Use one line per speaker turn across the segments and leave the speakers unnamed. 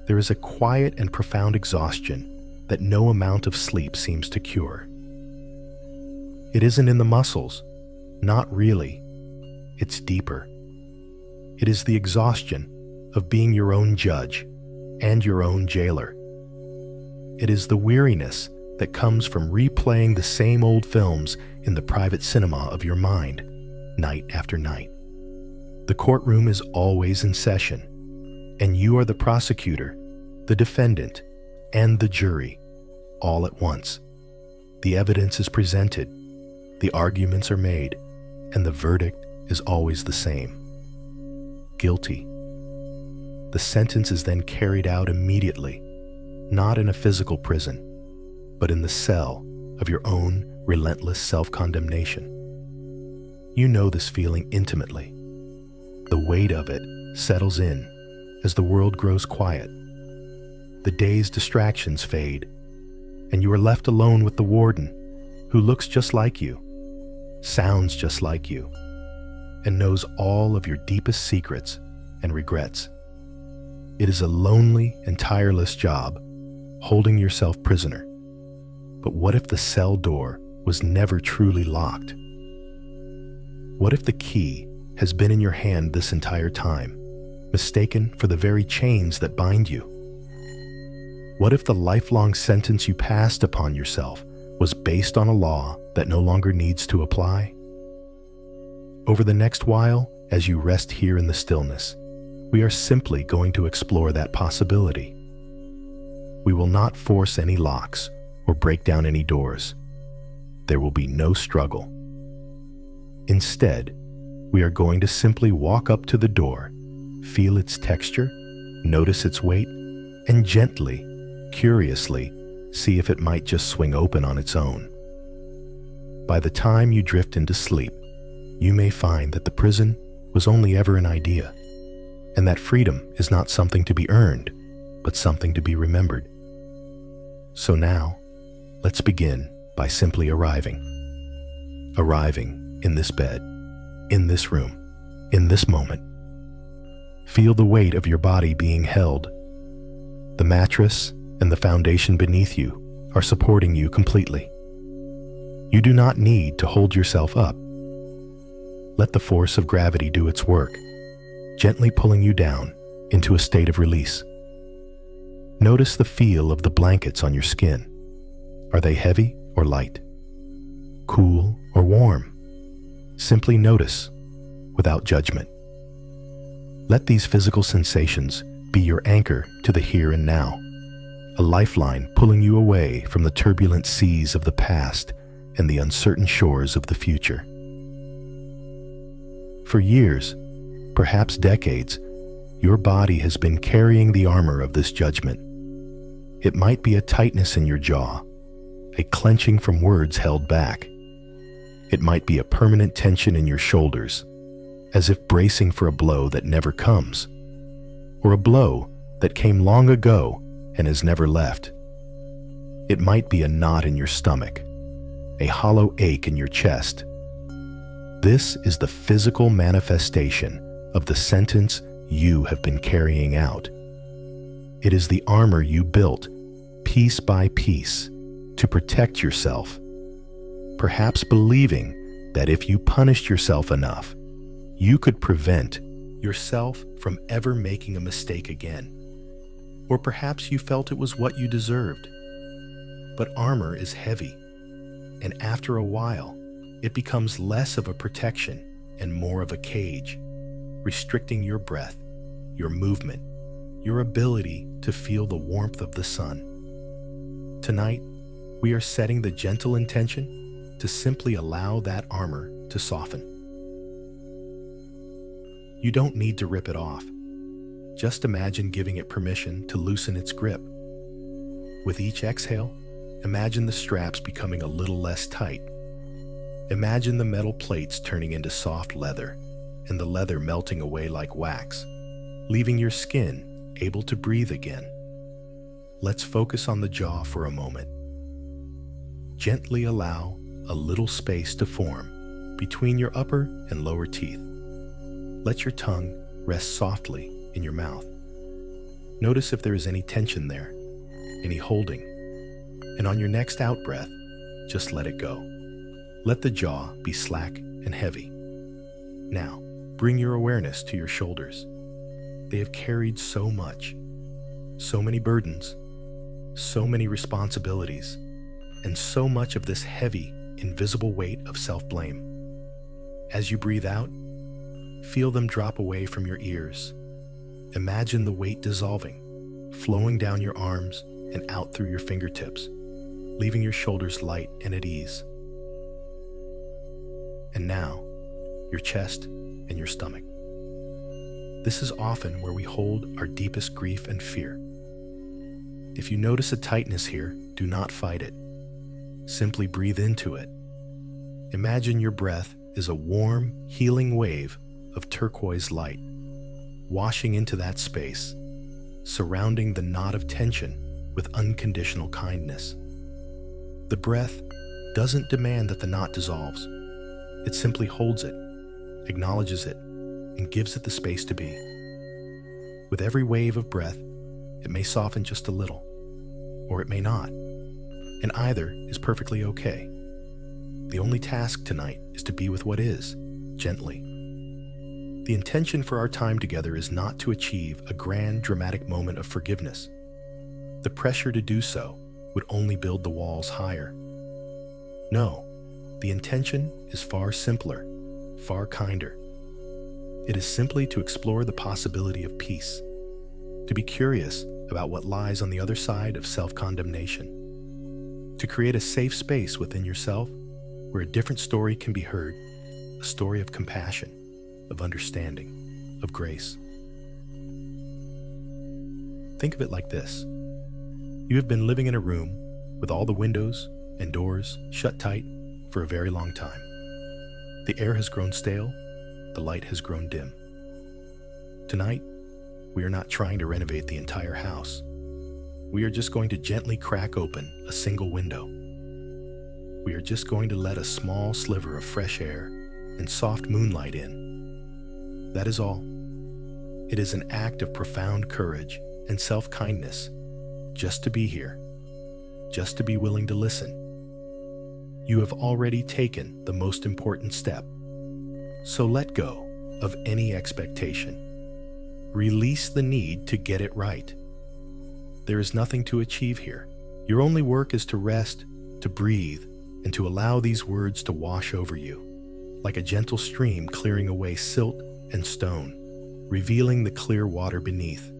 There is a quiet and profound exhaustion that no amount of sleep seems to cure. It isn't in the muscles, not really. It's deeper. It is the exhaustion of being your own judge and your own jailer. It is the weariness that comes from replaying the same old films in the private cinema of your mind, night after night. The courtroom is always in session, and you are the prosecutor, the defendant, and the jury, all at once. The evidence is presented, the arguments are made, and the verdict is always the same. Guilty. The sentence is then carried out immediately, not in a physical prison, but in the cell of your own relentless self-condemnation. You know this feeling intimately. The weight of it settles in as the world grows quiet. The day's distractions fade, and you are left alone with the warden, who looks just like you, sounds just like you, and knows all of your deepest secrets and regrets. It is a lonely and tireless job, holding yourself prisoner. But what if the cell door was never truly locked? What if the key has been in your hand this entire time, mistaken for the very chains that bind you? What if the lifelong sentence you passed upon yourself was based on a law that no longer needs to apply? Over the next while, as you rest here in the stillness, we are simply going to explore that possibility. We will not force any locks or break down any doors. There will be no struggle. Instead, we are going to simply walk up to the door, feel its texture, notice its weight, and gently, curiously, see if it might just swing open on its own. By the time you drift into sleep, you may find that the prison was only ever an idea, and that freedom is not something to be earned, but something to be remembered. So now, let's begin by simply arriving. Arriving in this bed, in this room, in this moment. Feel the weight of your body being held. The mattress and the foundation beneath you are supporting you completely. You do not need to hold yourself up. Let the force of gravity do its work, gently pulling you down into a state of release. Notice the feel of the blankets on your skin. Are they heavy or light? Cool or warm? Simply notice, without judgment. Let these physical sensations be your anchor to the here and now, a lifeline pulling you away from the turbulent seas of the past and the uncertain shores of the future. For years, perhaps decades, your body has been carrying the armor of this judgment. It might be a tightness in your jaw, a clenching from words held back. It might be a permanent tension in your shoulders, as if bracing for a blow that never comes, or a blow that came long ago and has never left. It might be a knot in your stomach, a hollow ache in your chest. This is the physical manifestation of the sentence you have been carrying out. It is the armor you built, piece by piece, to protect yourself, perhaps believing that if you punished yourself enough, you could prevent yourself from ever making a mistake again. Or perhaps you felt it was what you deserved. But armor is heavy, and after a while, it becomes less of a protection and more of a cage, restricting your breath, your movement, your ability to feel the warmth of the sun. Tonight, we are setting the gentle intention to simply allow that armor to soften. You don't need to rip it off. Just imagine giving it permission to loosen its grip. With each exhale, imagine the straps becoming a little less tight. Imagine the metal plates turning into soft leather, and the leather melting away like wax, leaving your skin able to breathe again. Let's focus on the jaw for a moment. Gently allow a little space to form between your upper and lower teeth. Let your tongue rest softly in your mouth. Notice if there is any tension there, any holding. And on your next out-breath, just let it go. Let the jaw be slack and heavy. Now, bring your awareness to your shoulders. They have carried so much, so many burdens, so many responsibilities, and so much of this heavy, invisible weight of self-blame. As you breathe out, feel them drop away from your ears. Imagine the weight dissolving, flowing down your arms and out through your fingertips, leaving your shoulders light and at ease. And now, your chest and your stomach. This is often where we hold our deepest grief and fear. If you notice a tightness here, do not fight it. Simply breathe into it. Imagine your breath is a warm, healing wave of turquoise light, washing into that space, surrounding the knot of tension with unconditional kindness. The breath doesn't demand that the knot dissolves. It simply holds it, acknowledges it, and gives it the space to be. With every wave of breath, it may soften just a little, or it may not, and either is perfectly okay. The only task tonight is to be with what is, gently. The intention for our time together is not to achieve a grand, dramatic moment of forgiveness. The pressure to do so would only build the walls higher. No, the intention is far simpler, far kinder. It is simply to explore the possibility of peace, to be curious about what lies on the other side of self-condemnation, to create a safe space within yourself where a different story can be heard, a story of compassion, of understanding, of grace. Think of it like this. You have been living in a room with all the windows and doors shut tight for a very long time. The air has grown stale, the light has grown dim. Tonight, we are not trying to renovate the entire house. We are just going to gently crack open a single window. We are just going to let a small sliver of fresh air and soft moonlight in. That is all. It is an act of profound courage and self-kindness just to be here, just to be willing to listen. You have already taken the most important step. So let go of any expectation. Release the need to get it right. There is nothing to achieve here. Your only work is to rest, to breathe, and to allow these words to wash over you, like a gentle stream clearing away silt and stone, revealing the clear water beneath.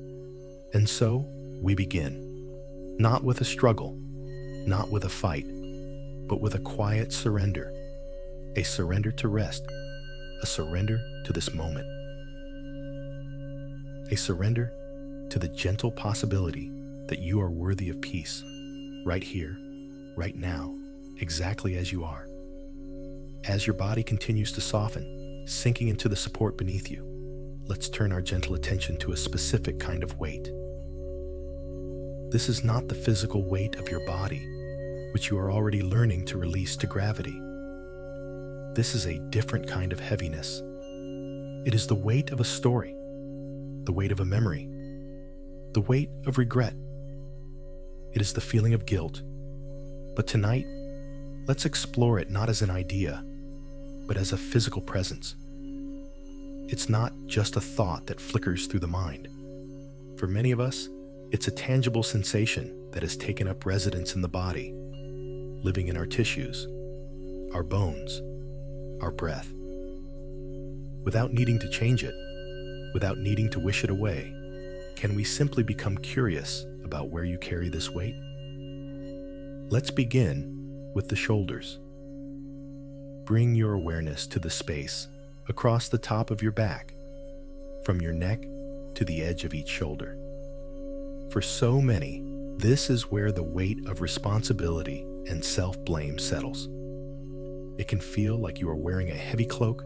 And so, we begin. Not with a struggle, not with a fight, but with a quiet surrender. A surrender to rest, a surrender to this moment. A surrender to the gentle possibility that you are worthy of peace, right here, right now, exactly as you are. As your body continues to soften, sinking into the support beneath you, let's turn our gentle attention to a specific kind of weight. This is not the physical weight of your body, which you are already learning to release to gravity. This is a different kind of heaviness. It is the weight of a story, the weight of a memory, the weight of regret. It is the feeling of guilt. But tonight, let's explore it not as an idea, but as a physical presence. It's not just a thought that flickers through the mind. For many of us, it's a tangible sensation that has taken up residence in the body, living in our tissues, our bones, our breath. Without needing to change it, without needing to wish it away, can we simply become curious about where you carry this weight? Let's begin with the shoulders. Bring your awareness to the space across the top of your back, from your neck to the edge of each shoulder. For so many, this is where the weight of responsibility and self-blame settles. It can feel like you are wearing a heavy cloak,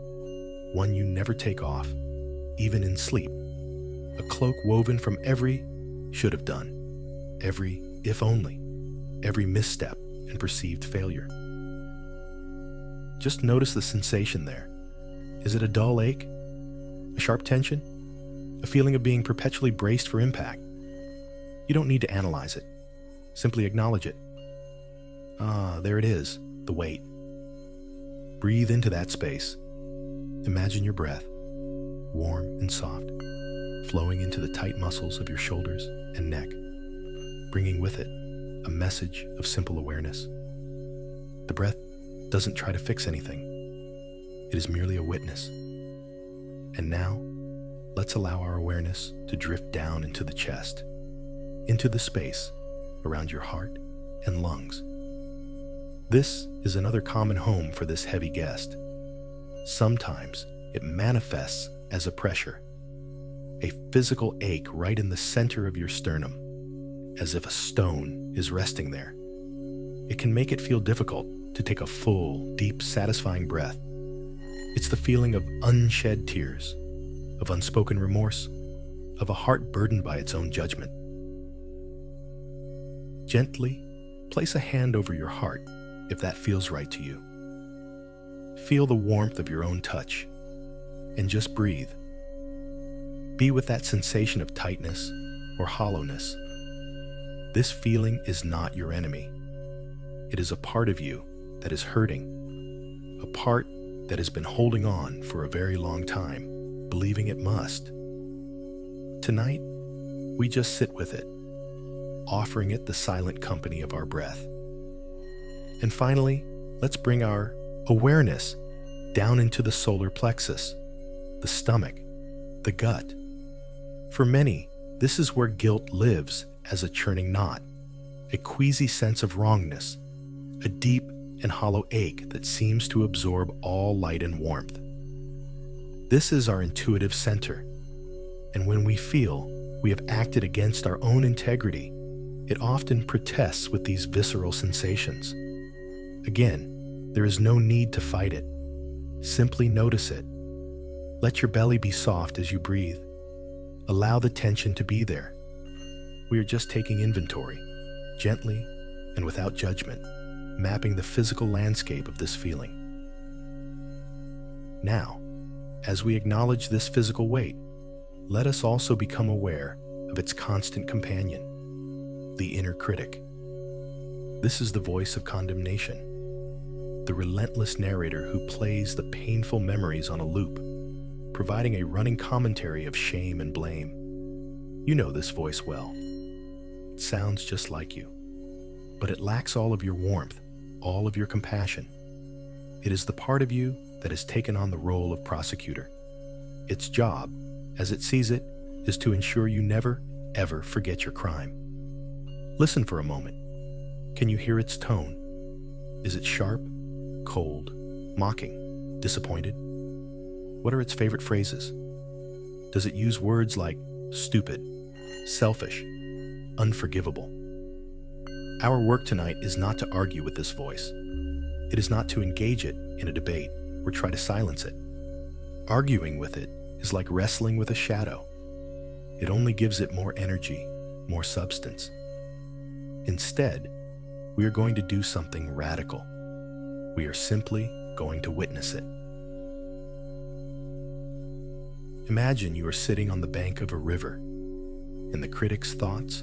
one you never take off, even in sleep. A cloak woven from every should have done, every if only, every misstep and perceived failure. Just notice the sensation there. Is it a dull ache? A sharp tension? A feeling of being perpetually braced for impact? You don't need to analyze it. Simply acknowledge it. Ah, there it is, the weight. Breathe into that space. Imagine your breath, warm and soft, flowing into the tight muscles of your shoulders and neck, bringing with it a message of simple awareness. The breath doesn't try to fix anything. It is merely a witness. And now, let's allow our awareness to drift down into the chest, into the space around your heart and lungs. This is another common home for this heavy guest. Sometimes it manifests as a pressure, a physical ache right in the center of your sternum, as if a stone is resting there. It can make it feel difficult to take a full, deep, satisfying breath. It's the feeling of unshed tears, of unspoken remorse, of a heart burdened by its own judgment. Gently place a hand over your heart if that feels right to you. Feel the warmth of your own touch and just breathe. Be with that sensation of tightness or hollowness. This feeling is not your enemy. It is a part of you that is hurting, a part that has been holding on for a very long time, believing it must. Tonight, we just sit with it, offering it the silent company of our breath. And finally, let's bring our awareness down into the solar plexus, the stomach, the gut. For many, this is where guilt lives as a churning knot, a queasy sense of wrongness, a deep and hollow ache that seems to absorb all light and warmth. This is our intuitive center, and when we feel we have acted against our own integrity, it often protests with these visceral sensations. Again, there is no need to fight it. Simply notice it. Let your belly be soft as you breathe. Allow the tension to be there. We are just taking inventory, gently and without judgment, mapping the physical landscape of this feeling. Now, as we acknowledge this physical weight, let us also become aware of its constant companion, the inner critic. This is the voice of condemnation, the relentless narrator who plays the painful memories on a loop, providing a running commentary of shame and blame. You know this voice well. It sounds just like you, but it lacks all of your warmth, all of your compassion. It is the part of you that has taken on the role of prosecutor. Its job, as it sees it, is to ensure you never, ever forget your crime. Listen for a moment. Can you hear its tone? Is it sharp, cold, mocking, disappointed? What are its favorite phrases? Does it use words like stupid, selfish, unforgivable? Our work tonight is not to argue with this voice. It is not to engage it in a debate or try to silence it. Arguing with it is like wrestling with a shadow. It only gives it more energy, more substance. Instead, we are going to do something radical. We are simply going to witness it. Imagine you are sitting on the bank of a river, and the critic's thoughts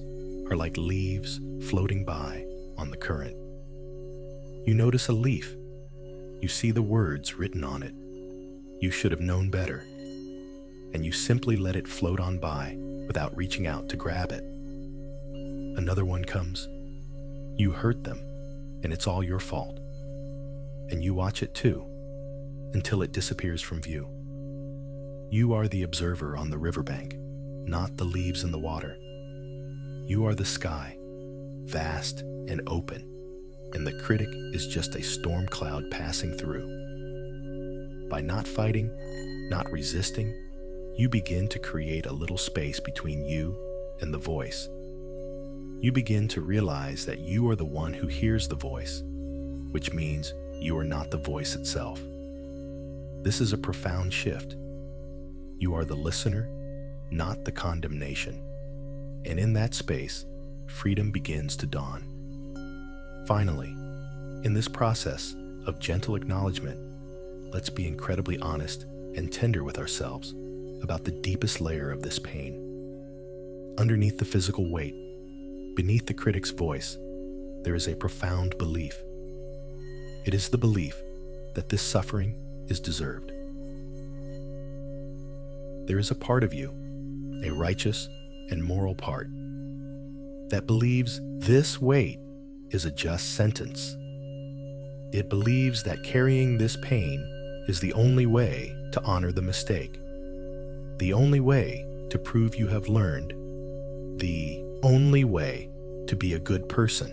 are like leaves floating by on the current. You notice a leaf. You see the words written on it. You should have known better. And you simply let it float on by without reaching out to grab it. Another one comes. You hurt them, and it's all your fault. And you watch it too, until it disappears from view. You are the observer on the riverbank, not the leaves in the water. You are the sky, vast and open, and the critic is just a storm cloud passing through. By not fighting, not resisting, you begin to create a little space between you and the voice. You begin to realize that you are the one who hears the voice, which means you are not the voice itself. This is a profound shift. You are the listener, not the condemnation. And in that space, freedom begins to dawn. Finally, in this process of gentle acknowledgement, let's be incredibly honest and tender with ourselves about the deepest layer of this pain. Underneath the physical weight, beneath the critic's voice, there is a profound belief. It is the belief that this suffering is deserved. There is a part of you, a righteous and moral part, that believes this weight is a just sentence. It believes that carrying this pain is the only way to honor the mistake, the only way to prove you have learned, the only way to be a good person.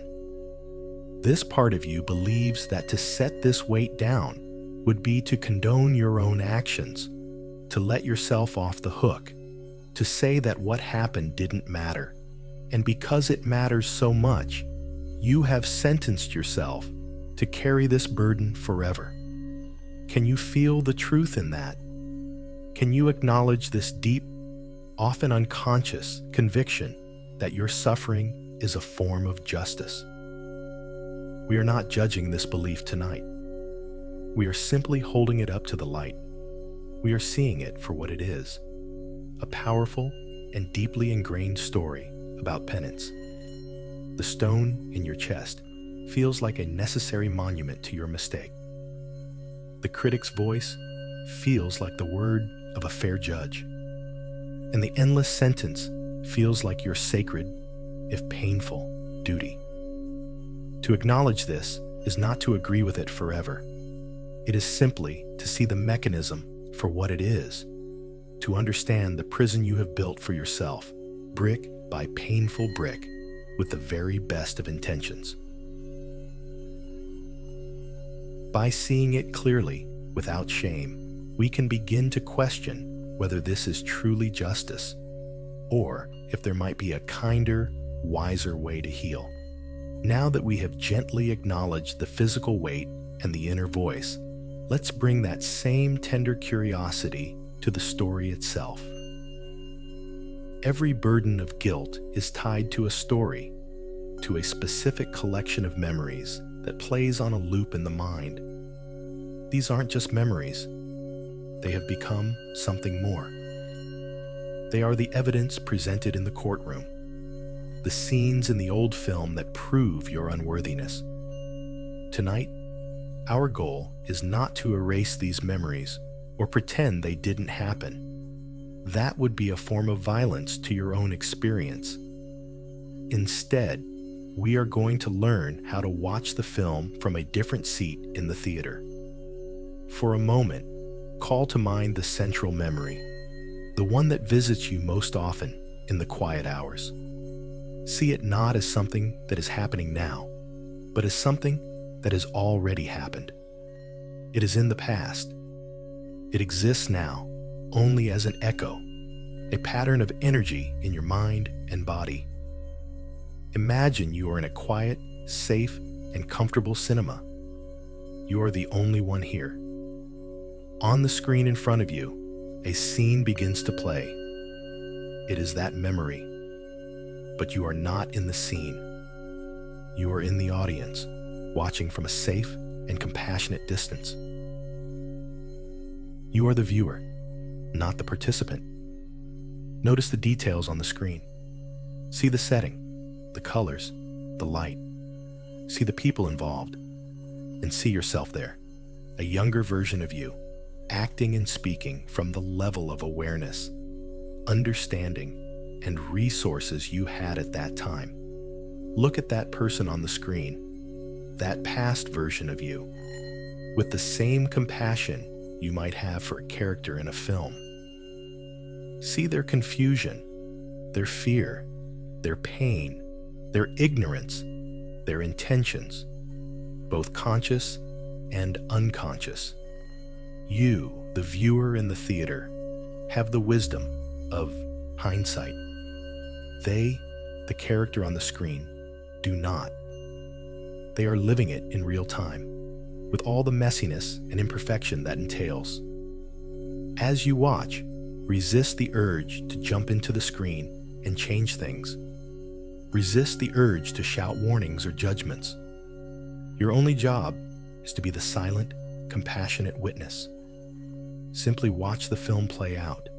This part of you believes that to set this weight down would be to condone your own actions, to let yourself off the hook, to say that what happened didn't matter. And because it matters so much, you have sentenced yourself to carry this burden forever. Can you feel the truth in that? Can you acknowledge this deep, often unconscious conviction that your suffering is a form of justice? We are not judging this belief tonight. We are simply holding it up to the light. We are seeing it for what it is, a powerful and deeply ingrained story about penance. The stone in your chest feels like a necessary monument to your mistake. The critic's voice feels like the word of a fair judge. And the endless sentence feels like your sacred, if painful, duty. To acknowledge this is not to agree with it forever. It is simply to see the mechanism for what it is, to understand the prison you have built for yourself, brick by painful brick, with the very best of intentions. By seeing it clearly, without shame, we can begin to question whether this is truly justice, or if there might be a kinder, wiser way to heal. Now that we have gently acknowledged the physical weight and the inner voice, let's bring that same tender curiosity to the story itself. Every burden of guilt is tied to a story, to a specific collection of memories that plays on a loop in the mind. These aren't just memories. They have become something more. They are the evidence presented in the courtroom, the scenes in the old film that prove your unworthiness. Tonight, our goal is not to erase these memories or pretend they didn't happen. That would be a form of violence to your own experience. Instead, we are going to learn how to watch the film from a different seat in the theater. For a moment, call to mind the central memory, the one that visits you most often in the quiet hours. See it not as something that is happening now, but as something that has already happened. It is in the past. It exists now only as an echo, a pattern of energy in your mind and body. Imagine you are in a quiet, safe, and comfortable cinema. You are the only one here. On the screen in front of you, a scene begins to play. It is that memory. But you are not in the scene. You are in the audience, watching from a safe and compassionate distance. You are the viewer, not the participant. Notice the details on the screen. See the setting, the colors, the light. See the people involved, and see yourself there, a younger version of you, acting and speaking from the level of awareness, understanding, and resources you had at that time. Look at that person on the screen, that past version of you, with the same compassion you might have for a character in a film. See their confusion, their fear, their pain, their ignorance, their intentions, both conscious and unconscious. You, the viewer in the theater, have the wisdom of hindsight. They, the character on the screen, do not. They are living it in real time, with all the messiness and imperfection that entails. As you watch, resist the urge to jump into the screen and change things. Resist the urge to shout warnings or judgments. Your only job is to be the silent, compassionate witness. Simply watch the film play out.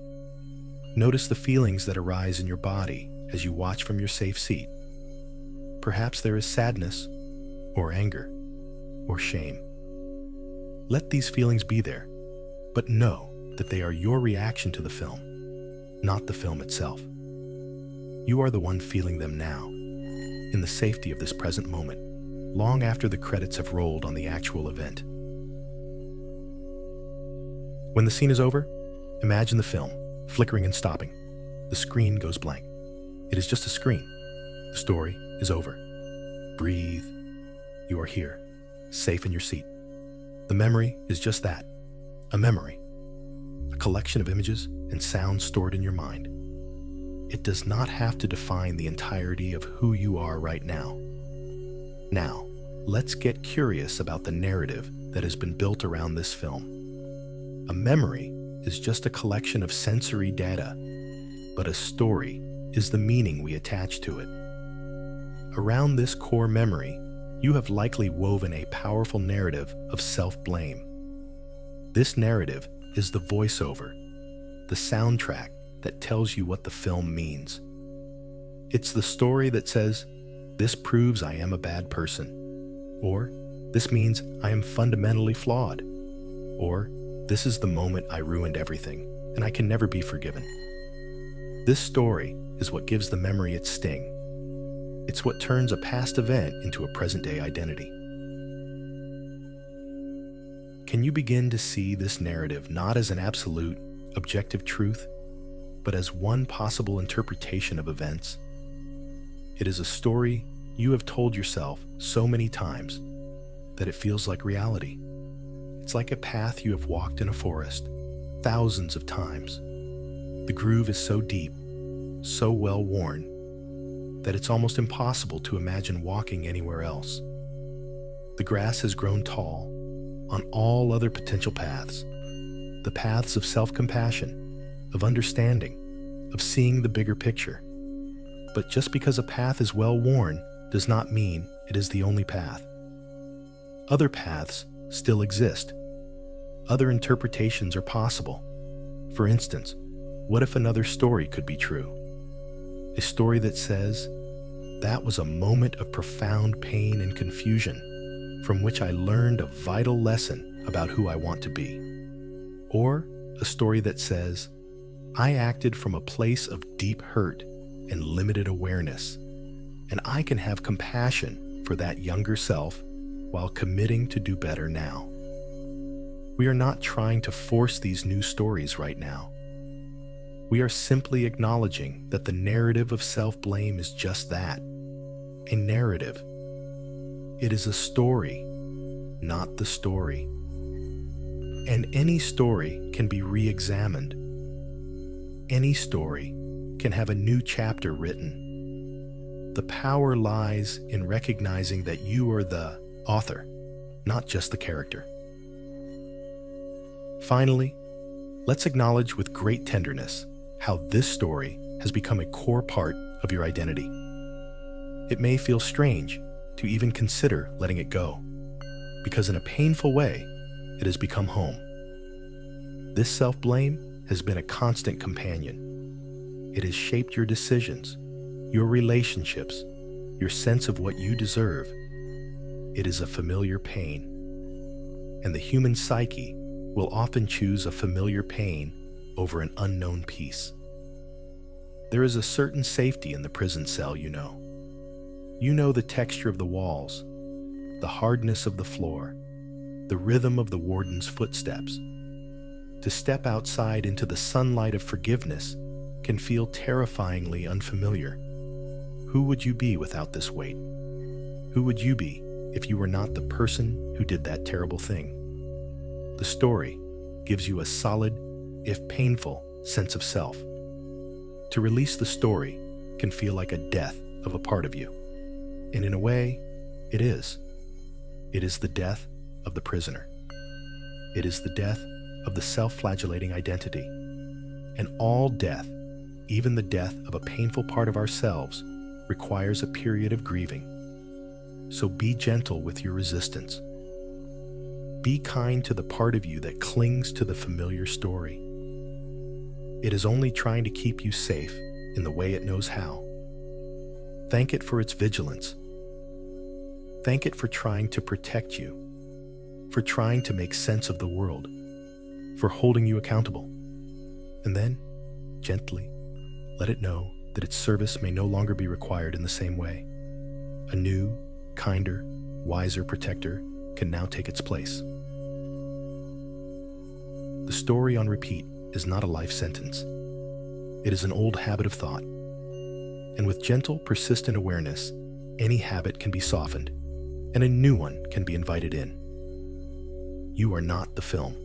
Notice the feelings that arise in your body as you watch from your safe seat. Perhaps there is sadness, or anger, or shame. Let these feelings be there, but know that they are your reaction to the film, not the film itself. You are the one feeling them now, in the safety of this present moment, long after the credits have rolled on the actual event. When the scene is over, imagine the film, flickering and stopping. The screen goes blank. It is just a screen. The story is over. Breathe. You are here, safe in your seat. The memory is just that, a memory, a collection of images and sounds stored in your mind. It does not have to define the entirety of who you are right now. Now, let's get curious about the narrative that has been built around this film. A memory is just a collection of sensory data, but a story is the meaning we attach to it. Around this core memory, you have likely woven a powerful narrative of self-blame. This narrative is the voiceover, the soundtrack that tells you what the film means. It's the story that says, "This proves I am a bad person," or "This means I am fundamentally flawed," or "This is the moment I ruined everything, and I can never be forgiven." This story is what gives the memory its sting. It's what turns a past event into a present-day identity. Can you begin to see this narrative not as an absolute, objective truth, but as one possible interpretation of events? It is a story you have told yourself so many times that it feels like reality. It's like a path you have walked in a forest thousands of times. The groove is so deep, so well worn, that it's almost impossible to imagine walking anywhere else. The grass has grown tall on all other potential paths, the paths of self-compassion, of understanding, of seeing the bigger picture. But just because a path is well worn does not mean it is the only path. Other paths still exist. Other interpretations are possible. For instance, what if another story could be true? A story that says, "That was a moment of profound pain and confusion, from which I learned a vital lesson about who I want to be." Or a story that says, "I acted from a place of deep hurt and limited awareness, and I can have compassion for that younger self while committing to do better now." We are not trying to force these new stories right now. We are simply acknowledging that the narrative of self-blame is just that, a narrative. It is a story, not the story. And any story can be re-examined. Any story can have a new chapter written. The power lies in recognizing that you are the author, not just the character. Finally, let's acknowledge with great tenderness how this story has become a core part of your identity. It may feel strange to even consider letting it go, because in a painful way, it has become home. This self-blame has been a constant companion. It has shaped your decisions, your relationships, your sense of what you deserve. It is a familiar pain. And the human psyche will often choose a familiar pain over an unknown peace. There is a certain safety in the prison cell, you know. You know the texture of the walls, the hardness of the floor, the rhythm of the warden's footsteps. To step outside into the sunlight of forgiveness can feel terrifyingly unfamiliar. Who would you be without this weight? Who would you be if you were not the person who did that terrible thing? The story gives you a solid, if painful, sense of self. To release the story can feel like a death of a part of you. And in a way, it is. It is the death of the prisoner. It is the death of the self-flagellating identity. And all death, even the death of a painful part of ourselves, requires a period of grieving. So be gentle with your resistance. Be kind to the part of you that clings to the familiar story. It is only trying to keep you safe in the way it knows how. Thank it for its vigilance Thank it for trying to protect you, for trying to make sense of the world, for holding you accountable. And then, gently, let it know that its service may no longer be required in the same way. A new, kinder, wiser protector can now take its place. The story on repeat is not a life sentence. It is an old habit of thought. And with gentle, persistent awareness, any habit can be softened, and a new one can be invited in. You are not the film.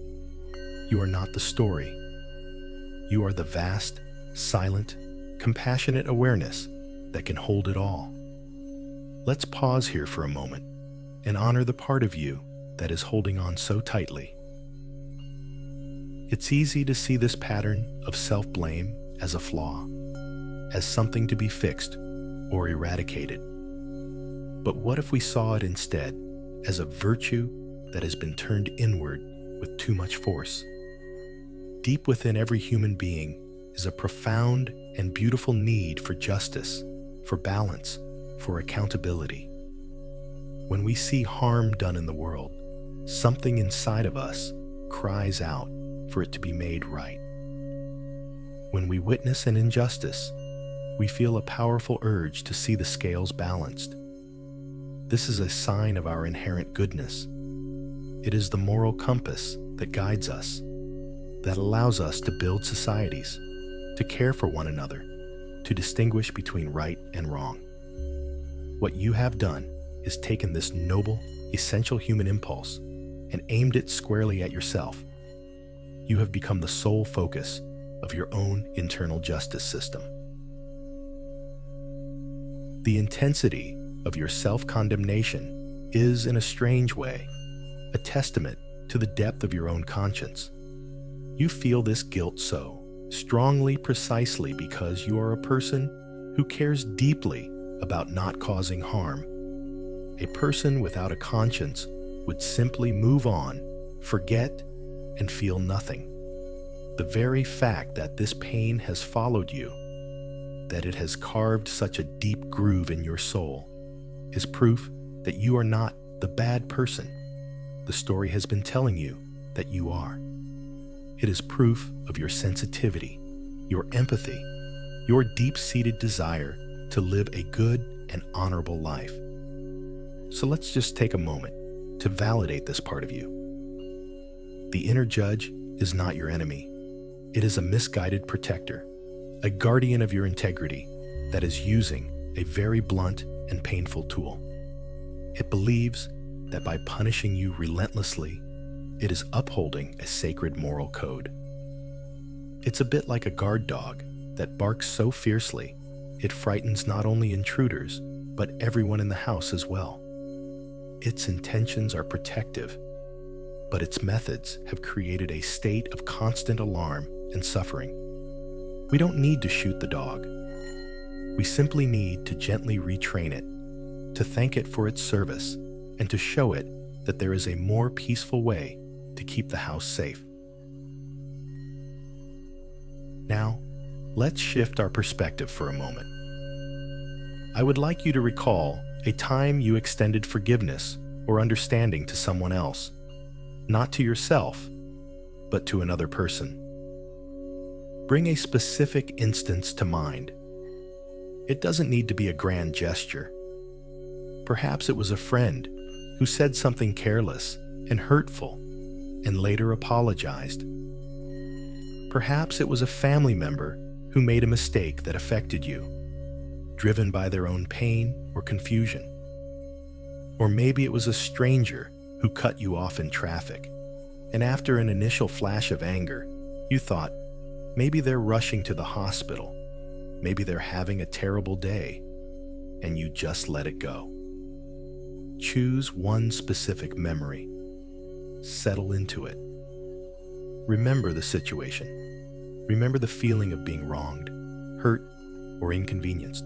You are not the story. You are the vast, silent, compassionate awareness that can hold it all. Let's pause here for a moment and honor the part of you that is holding on so tightly. It's easy to see this pattern of self-blame as a flaw, as something to be fixed or eradicated. But what if we saw it instead as a virtue that has been turned inward with too much force? Deep within every human being is a profound and beautiful need for justice, for balance, for accountability. When we see harm done in the world, something inside of us cries out for it to be made right. When we witness an injustice, we feel a powerful urge to see the scales balanced. This is a sign of our inherent goodness. It is the moral compass that guides us, that allows us to build societies, to care for one another, to distinguish between right and wrong. What you have done is taken this noble, essential human impulse and aimed it squarely at yourself. You have become the sole focus of your own internal justice system. The intensity of your self-condemnation is, in a strange way, a testament to the depth of your own conscience. You feel this guilt so strongly precisely because you are a person who cares deeply about not causing harm. A person without a conscience would simply move on, forget, and feel nothing. The very fact that this pain has followed you, that it has carved such a deep groove in your soul, is proof that you are not the bad person the story has been telling you that you are. It is proof of your sensitivity, your empathy, your deep-seated desire to live a good and honorable life. So let's just take a moment to validate this part of you. The inner judge is not your enemy. It is a misguided protector, a guardian of your integrity that is using a very blunt and painful tool. It believes that by punishing you relentlessly, it is upholding a sacred moral code. It's a bit like a guard dog that barks so fiercely it frightens not only intruders, but everyone in the house as well. Its intentions are protective, but its methods have created a state of constant alarm and suffering. We don't need to shoot the dog. We simply need to gently retrain it, to thank it for its service, and to show it that there is a more peaceful way to keep the house safe. Now, let's shift our perspective for a moment. I would like you to recall a time you extended forgiveness or understanding to someone else, not to yourself, but to another person. Bring a specific instance to mind. It doesn't need to be a grand gesture. Perhaps it was a friend who said something careless and hurtful and later apologized. Perhaps it was a family member who made a mistake that affected you, driven by their own pain or confusion. Or maybe it was a stranger who cut you off in traffic, and after an initial flash of anger, you thought, maybe they're rushing to the hospital, maybe they're having a terrible day, and you just let it go. Choose one specific memory. Settle into it. Remember the situation. Remember the feeling of being wronged, hurt, or inconvenienced.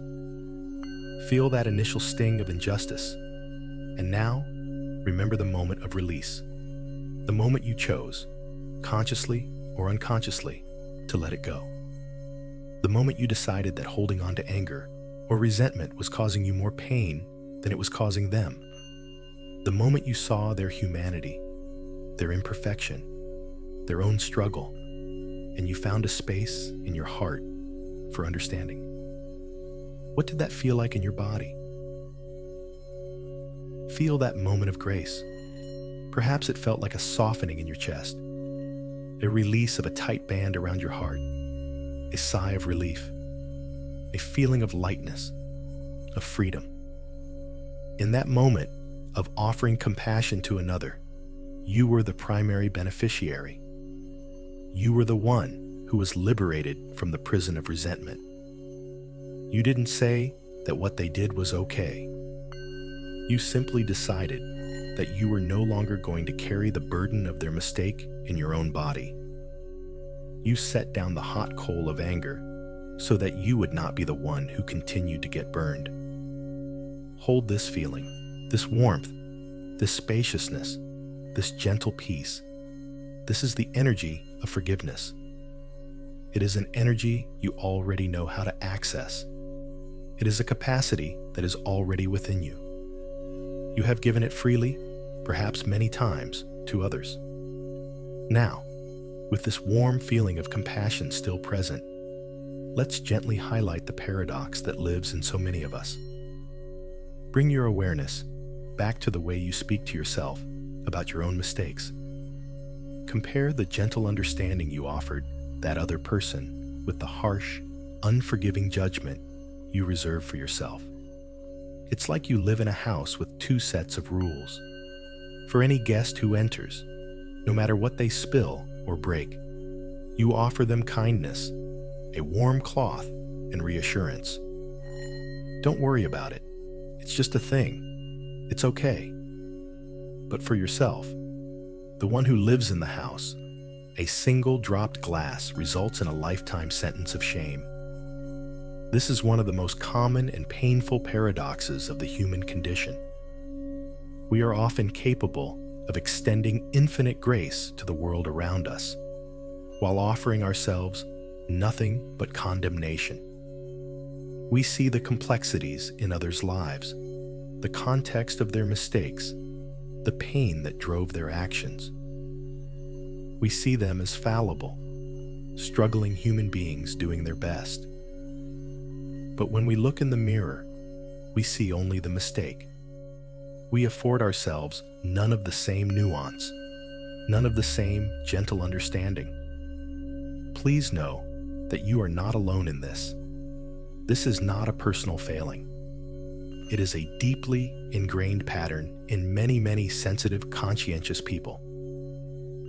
Feel that initial sting of injustice. And now, remember the moment of release. The moment you chose, consciously or unconsciously, to let it go. The moment you decided that holding on to anger or resentment was causing you more pain than it was causing them. The moment you saw their humanity, their imperfection, their own struggle, and you found a space in your heart for understanding. What did that feel like in your body? Feel that moment of grace. Perhaps it felt like a softening in your chest, a release of a tight band around your heart, a sigh of relief, a feeling of lightness, of freedom. In that moment of offering compassion to another, you were the primary beneficiary. You were the one who was liberated from the prison of resentment. You didn't say that what they did was okay. You simply decided that you were no longer going to carry the burden of their mistake in your own body. You set down the hot coal of anger so that you would not be the one who continued to get burned. Hold this feeling, this warmth, this spaciousness, this gentle peace. This is the energy of forgiveness. It is an energy you already know how to access. It is a capacity that is already within you. You have given it freely, perhaps many times, to others. Now, with this warm feeling of compassion still present, let's gently highlight the paradox that lives in so many of us. Bring your awareness back to the way you speak to yourself about your own mistakes. Compare the gentle understanding you offered that other person with the harsh, unforgiving judgment you reserve for yourself. It's like you live in a house with two sets of rules. For any guest who enters, no matter what they spill or break, you offer them kindness, a warm cloth, and reassurance. Don't worry about it. It's just a thing. It's okay. But for yourself, the one who lives in the house, a single dropped glass results in a lifetime sentence of shame. This is one of the most common and painful paradoxes of the human condition. We are often capable of extending infinite grace to the world around us, while offering ourselves nothing but condemnation. We see the complexities in others' lives, the context of their mistakes, the pain that drove their actions. We see them as fallible, struggling human beings doing their best. But when we look in the mirror, we see only the mistake. We afford ourselves none of the same nuance, none of the same gentle understanding. Please know that you are not alone in this. This is not a personal failing. It is a deeply ingrained pattern in many, many sensitive, conscientious people.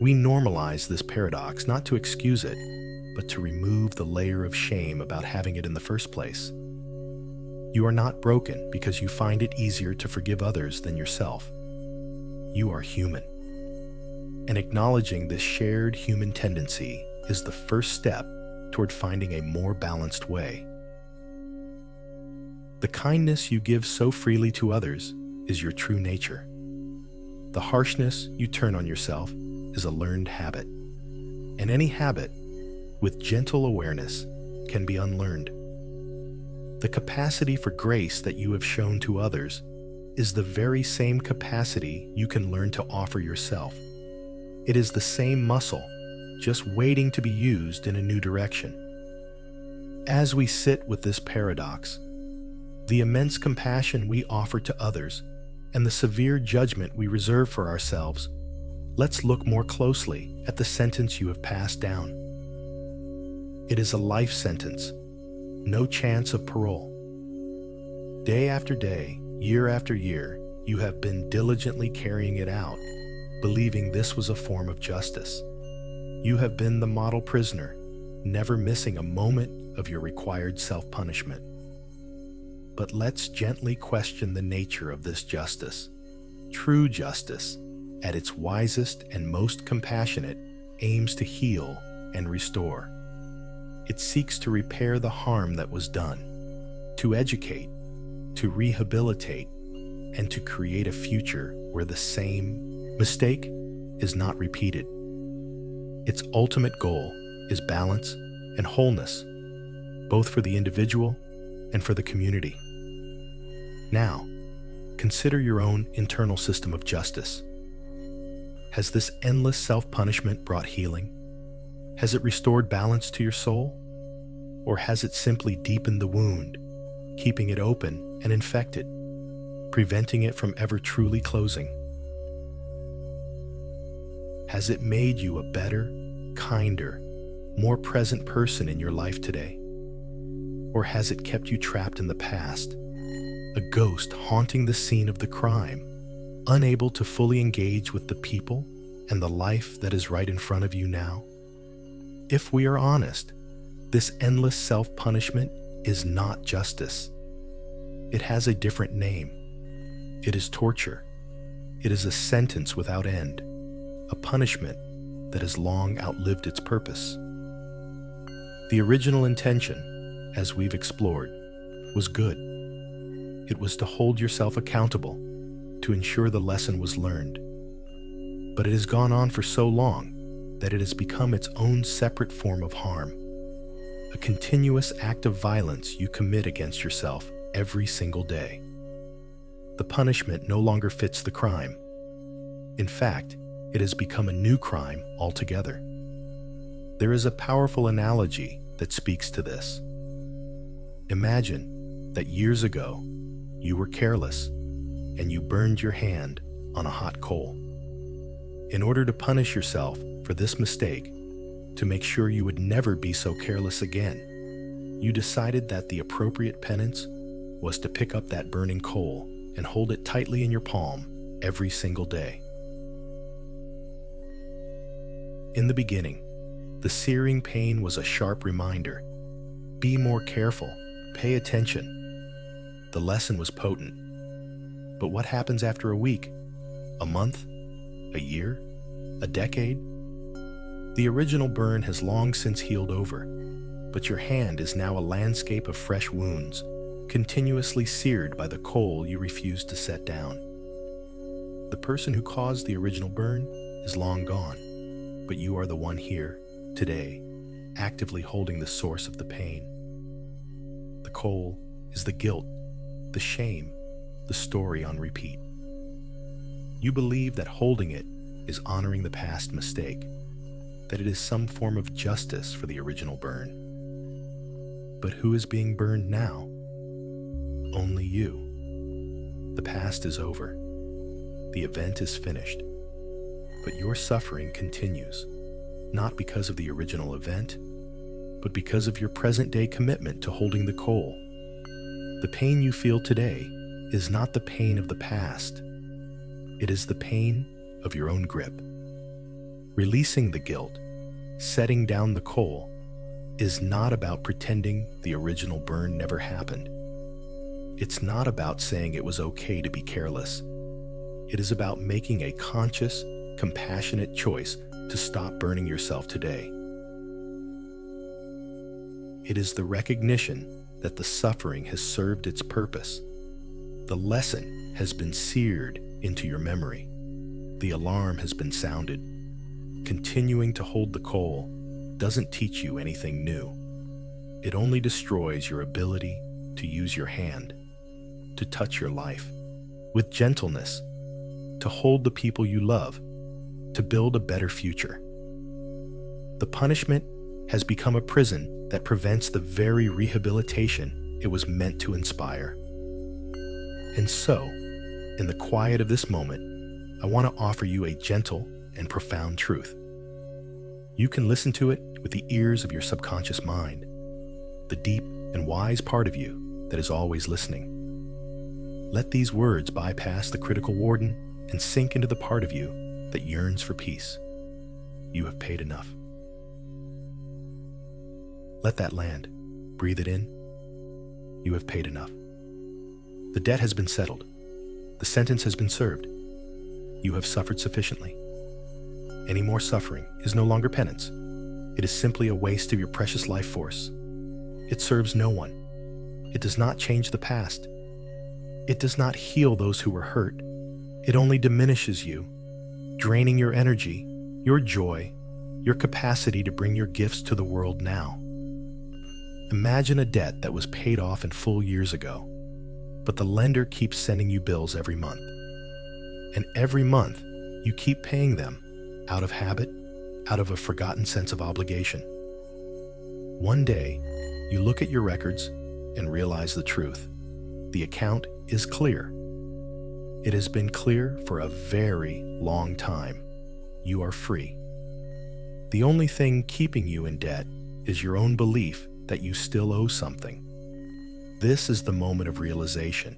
We normalize this paradox not to excuse it, but to remove the layer of shame about having it in the first place. You are not broken because you find it easier to forgive others than yourself. You are human. And acknowledging this shared human tendency is the first step toward finding a more balanced way. The kindness you give so freely to others is your true nature. The harshness you turn on yourself is a learned habit. And any habit, with gentle awareness, can be unlearned. The capacity for grace that you have shown to others is the very same capacity you can learn to offer yourself. It is the same muscle, just waiting to be used in a new direction. As we sit with this paradox, the immense compassion we offer to others and the severe judgment we reserve for ourselves, let's look more closely at the sentence you have passed down. It is a life sentence, no chance of parole. Day after day, year after year, you have been diligently carrying it out, believing this was a form of justice. You have been the model prisoner, never missing a moment of your required self-punishment. But let's gently question the nature of this justice. True justice, at its wisest and most compassionate, aims to heal and restore. It seeks to repair the harm that was done, to educate, to rehabilitate, and to create a future where the same mistake is not repeated. Its ultimate goal is balance and wholeness, both for the individual and for the community. Now, Consider your own internal system of justice. Has this endless self-punishment brought healing? Has it restored balance to your soul? Or has it simply deepened the wound, keeping it open and infected, preventing it from ever truly closing? Has it made you a better, kinder, more present person in your life today? Or has it kept you trapped in the past, a ghost haunting the scene of the crime, unable to fully engage with the people and the life that is right in front of you now? If we are honest, this endless self-punishment is not justice. It has a different name. It is torture. It is a sentence without end, a punishment that has long outlived its purpose. The original intention, as we've explored, was good. It was to hold yourself accountable, to ensure the lesson was learned. But it has gone on for so long that it has become its own separate form of harm, a continuous act of violence you commit against yourself every single day. The punishment no longer fits the crime. In fact, it has become a new crime altogether. There is a powerful analogy that speaks to this. Imagine that years ago, you were careless and you burned your hand on a hot coal. In order to punish yourself for this mistake, to make sure you would never be so careless again, you decided that the appropriate penance was to pick up that burning coal and hold it tightly in your palm every single day. In the beginning, the searing pain was a sharp reminder. Be more careful, pay attention. The lesson was potent. But what happens after a week, a month, a year, a decade? The original burn has long since healed over, but your hand is now a landscape of fresh wounds, continuously seared by the coal you refuse to set down. The person who caused the original burn is long gone, but you are the one here, today, actively holding the source of the pain. The coal is the guilt, the shame, the story on repeat. You believe that holding it is honoring the past mistake, that it is some form of justice for the original burn. But who is being burned now? Only you. The past is over. The event is finished. But your suffering continues, not because of the original event, but because of your present-day commitment to holding the coal. The pain you feel today is not the pain of the past. It is the pain of your own grip. Releasing the guilt, setting down the coal, is not about pretending the original burn never happened. It's not about saying it was okay to be careless. It is about making a conscious, compassionate choice to stop burning yourself today. It is the recognition that the suffering has served its purpose. The lesson has been seared into your memory. The alarm has been sounded. Continuing to hold the coal doesn't teach you anything new. It only destroys your ability to use your hand, to touch your life with gentleness, to hold the people you love, to build a better future. The punishment has become a prison that prevents the very rehabilitation it was meant to inspire. And so, in the quiet of this moment, I want to offer you a gentle and profound truth. You can listen to it with the ears of your subconscious mind, the deep and wise part of you that is always listening. Let these words bypass the critical warden and sink into the part of you that yearns for peace. You have paid enough. Let that land. Breathe it in. You have paid enough. The debt has been settled. The sentence has been served. You have suffered sufficiently. Any more suffering is no longer penance. It is simply a waste of your precious life force. It serves no one. It does not change the past. It does not heal those who were hurt. It only diminishes you, draining your energy, your joy, your capacity to bring your gifts to the world now. Imagine a debt that was paid off in full years ago. but the lender keeps sending you bills every month. And every month, you keep paying them out of habit, out of a forgotten sense of obligation. One day, you look at your records and realize the truth. The account is clear. It has been clear for a very long time. You are free. The only thing keeping you in debt is your own belief that you still owe something. This is the moment of realization.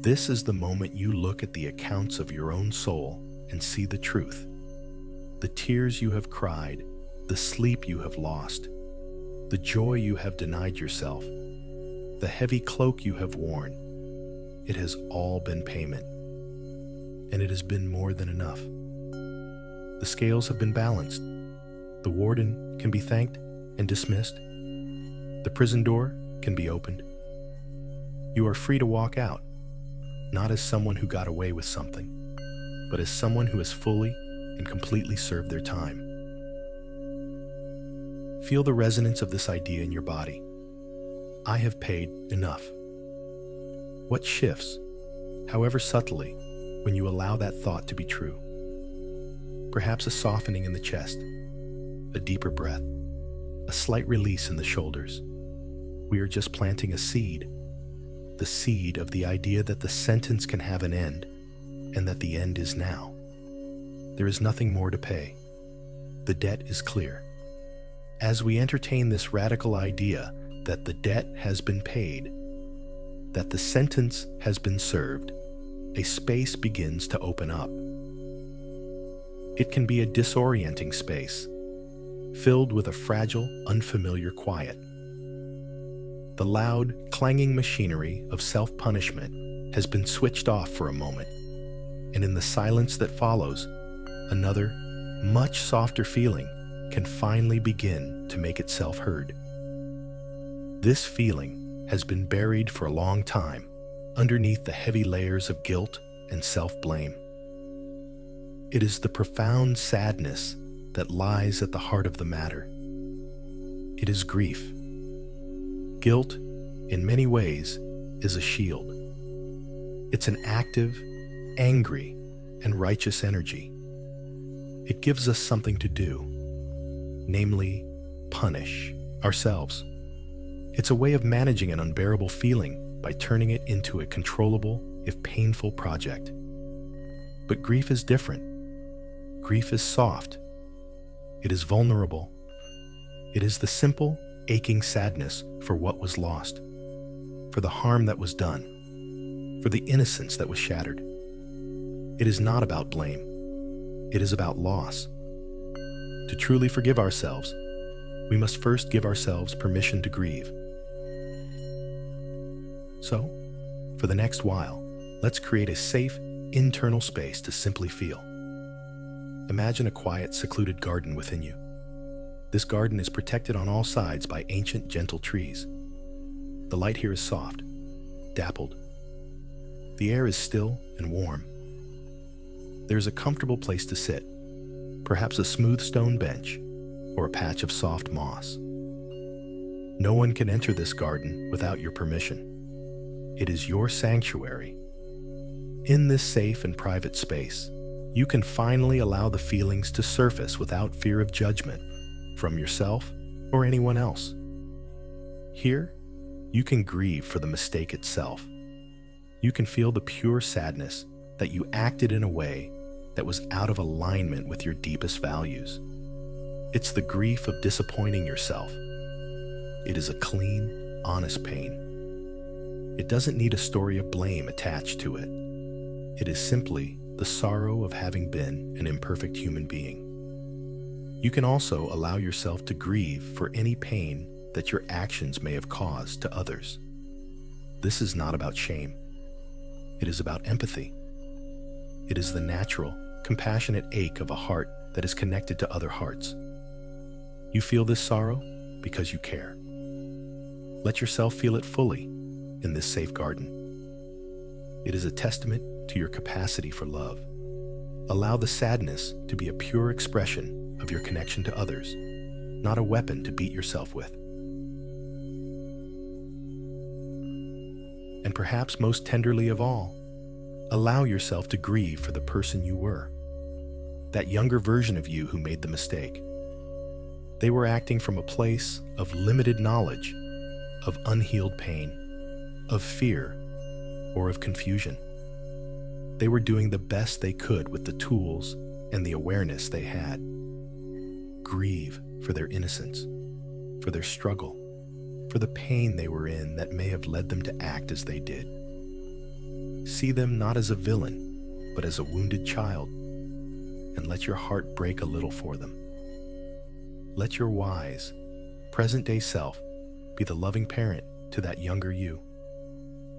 This is the moment you look at the accounts of your own soul and see the truth. The tears you have cried, the sleep you have lost, the joy you have denied yourself, the heavy cloak you have worn. It has all been payment, and it has been more than enough. The scales have been balanced. The warden can be thanked and dismissed. The prison door can be opened. You are free to walk out, not as someone who got away with something, but as someone who has fully and completely served their time. Feel the resonance of this idea in your body. I have paid enough. What shifts, however subtly, when you allow that thought to be true? Perhaps a softening in the chest, a deeper breath, a slight release in the shoulders. We are just planting a seed, the seed of the idea that the sentence can have an end, and that the end is now. There is nothing more to pay. The debt is clear. As we entertain this radical idea that the debt has been paid, that the sentence has been served, a space begins to open up. It can be a disorienting space, filled with a fragile, unfamiliar quiet. The loud, clanging machinery of self-punishment has been switched off for a moment, and in the silence that follows, another, much softer feeling can finally begin to make itself heard. This feeling has been buried for a long time underneath the heavy layers of guilt and self-blame. It is the profound sadness that lies at the heart of the matter. It is grief. Guilt, in many ways, is a shield. It's an active, angry, and righteous energy. It gives us something to do, namely, punish ourselves. It's a way of managing an unbearable feeling by turning it into a controllable, if painful, project. But grief is different. Grief is soft. It is vulnerable. It is the simple, aching sadness for what was lost, for the harm that was done, for the innocence that was shattered. It is not about blame. It is about loss. To truly forgive ourselves, we must first give ourselves permission to grieve. So, for the next while, let's create a safe, internal space to simply feel. Imagine a quiet, secluded garden within you. This garden is protected on all sides by ancient, gentle trees. The light here is soft, dappled. The air is still and warm. There is a comfortable place to sit, perhaps a smooth stone bench or a patch of soft moss. No one can enter this garden without your permission. It is your sanctuary. In this safe and private space, you can finally allow the feelings to surface without fear of judgment from yourself or anyone else. Here, you can grieve for the mistake itself. You can feel the pure sadness that you acted in a way that was out of alignment with your deepest values. It's the grief of disappointing yourself. It is a clean, honest pain. It doesn't need a story of blame attached to it. It is simply the sorrow of having been an imperfect human being. You can also allow yourself to grieve for any pain that your actions may have caused to others. This is not about shame. It is about empathy. It is the natural, compassionate ache of a heart that is connected to other hearts. You feel this sorrow because you care. Let yourself feel it fully in this safe garden. It is a testament to your capacity for love. Allow the sadness to be a pure expression of your connection to others, not a weapon to beat yourself with. And perhaps most tenderly of all, allow yourself to grieve for the person you were, that younger version of you who made the mistake. They were acting from a place of limited knowledge, of unhealed pain, of fear, or of confusion. They were doing the best they could with the tools and the awareness they had. Grieve for their innocence, for their struggle, for the pain they were in that may have led them to act as they did. See them not as a villain, but as a wounded child, and let your heart break a little for them. Let your wise, present-day self be the loving parent to that younger you,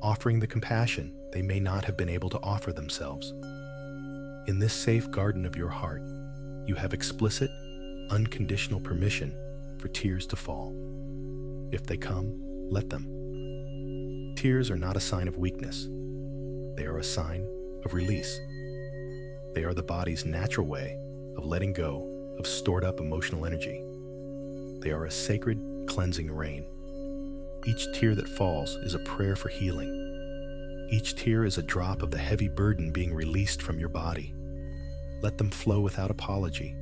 offering the compassion they may not have been able to offer themselves. In this safe garden of your heart, you have explicit, unconditional permission for tears to fall. If they come, let them. Tears are not a sign of weakness. They are a sign of release. They are the body's natural way of letting go of stored up emotional energy. They are a sacred, cleansing rain. Each tear that falls is a prayer for healing. Each tear is a drop of the heavy burden being released from your body. Let them flow without apology.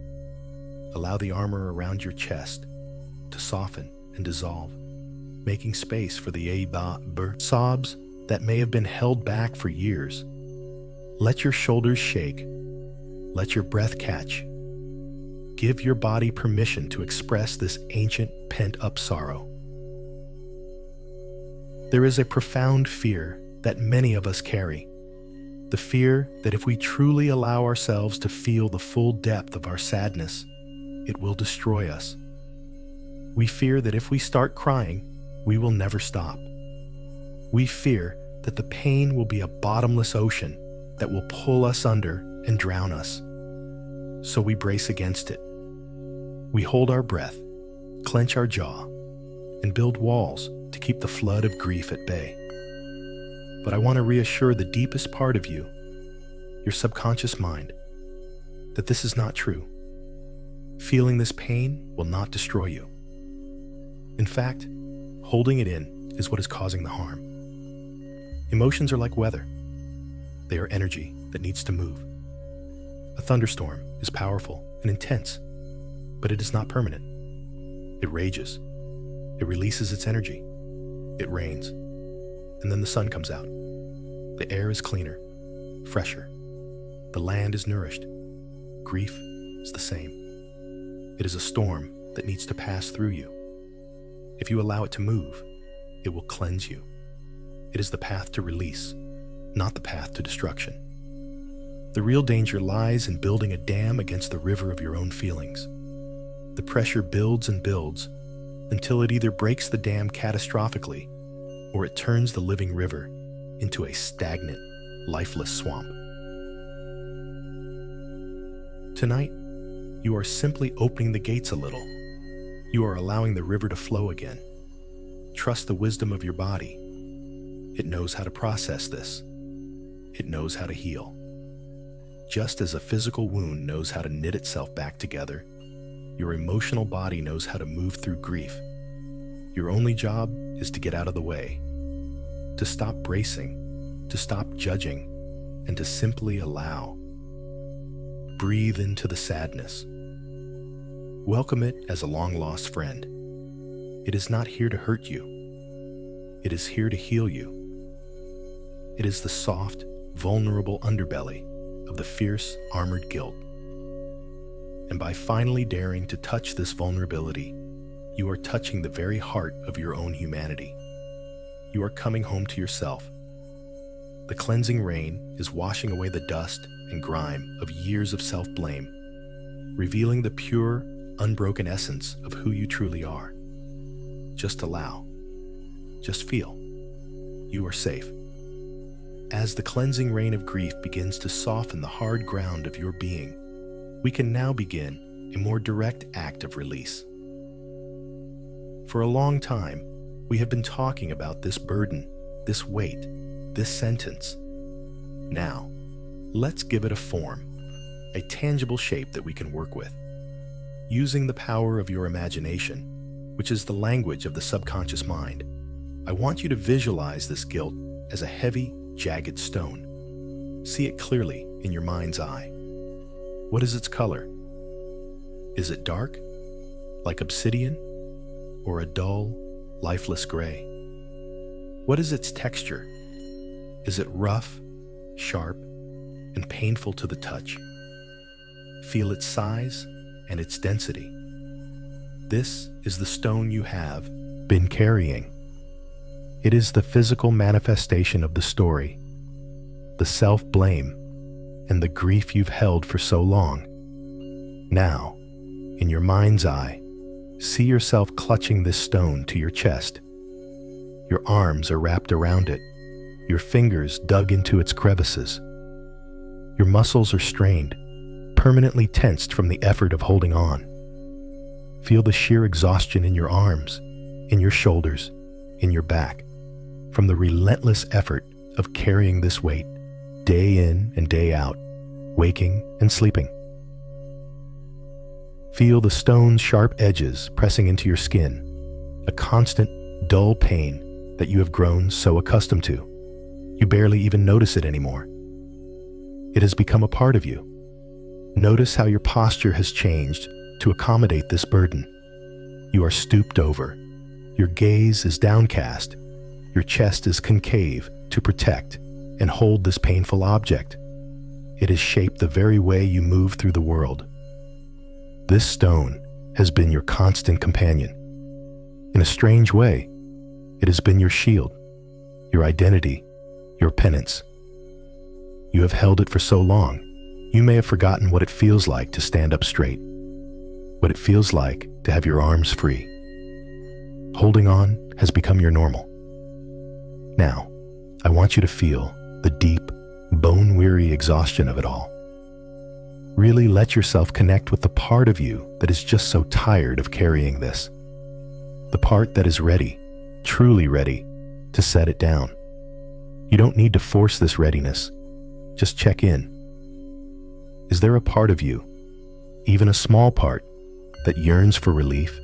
Allow the armor around your chest to soften and dissolve, making space for the sobs that may have been held back for years. Let your shoulders shake. Let your breath catch. Give your body permission to express this ancient, pent-up sorrow. There is a profound fear that many of us carry. The fear that if we truly allow ourselves to feel the full depth of our sadness, it will destroy us. We fear that if we start crying, we will never stop. We fear that the pain will be a bottomless ocean that will pull us under and drown us. So we brace against it. We hold our breath, clench our jaw, and build walls to keep the flood of grief at bay. But I want to reassure the deepest part of you, your subconscious mind, that this is not true. Feeling this pain will not destroy you. In fact, holding it in is what is causing the harm. Emotions are like weather. They are energy that needs to move. A thunderstorm is powerful and intense, but it is not permanent. It rages. It releases its energy. It rains. And then the sun comes out. The air is cleaner, fresher. The land is nourished. Grief is the same. It is a storm that needs to pass through you. If you allow it to move, it will cleanse you. It is the path to release, not the path to destruction. The real danger lies in building a dam against the river of your own feelings. The pressure builds and builds until it either breaks the dam catastrophically or it turns the living river into a stagnant, lifeless swamp. Tonight, you are simply opening the gates a little. You are allowing the river to flow again. Trust the wisdom of your body. It knows how to process this. It knows how to heal. Just as a physical wound knows how to knit itself back together, your emotional body knows how to move through grief. Your only job is to get out of the way, to stop bracing, to stop judging, and to simply allow. Breathe into the sadness. Welcome it as a long-lost friend. It is not here to hurt you. It is here to heal you. It is the soft, vulnerable underbelly of the fierce, armored guilt. And by finally daring to touch this vulnerability, you are touching the very heart of your own humanity. You are coming home to yourself. The cleansing rain is washing away the dust and grime of years of self-blame, revealing the pure, unbroken essence of who you truly are. Just allow. Just feel. You are safe. As the cleansing rain of grief begins to soften the hard ground of your being, we can now begin a more direct act of release. For a long time, we have been talking about this burden, this weight, this sentence. Now, let's give it a form, a tangible shape that we can work with. Using the power of your imagination, which is the language of the subconscious mind, I want you to visualize this guilt as a heavy, jagged stone. See it clearly in your mind's eye. What is its color? Is it dark, like obsidian, or a dull, lifeless gray? What is its texture? Is it rough, sharp, and painful to the touch? Feel its size and its density. This is the stone you have been carrying. It is the physical manifestation of the story, the self-blame, and the grief you've held for so long. Now, in your mind's eye, see yourself clutching this stone to your chest. Your arms are wrapped around it, your fingers dug into its crevices. Your muscles are strained, permanently tensed from the effort of holding on. Feel the sheer exhaustion in your arms, in your shoulders, in your back, from the relentless effort of carrying this weight, day in and day out, waking and sleeping. Feel the stone's sharp edges pressing into your skin, a constant, dull pain that you have grown so accustomed to. You barely even notice it anymore. It has become a part of you. Notice how your posture has changed to accommodate this burden. You are stooped over. Your gaze is downcast. Your chest is concave to protect and hold this painful object. It has shaped the very way you move through the world. This stone has been your constant companion. In a strange way, it has been your shield, your identity, your penance. You have held it for so long, you may have forgotten what it feels like to stand up straight, what it feels like to have your arms free. Holding on has become your normal. Now, I want you to feel the deep, bone-weary exhaustion of it all. Really let yourself connect with the part of you that is just so tired of carrying this. The part that is ready, truly ready, to set it down. You don't need to force this readiness. Just check in. Is there a part of you, even a small part, that yearns for relief?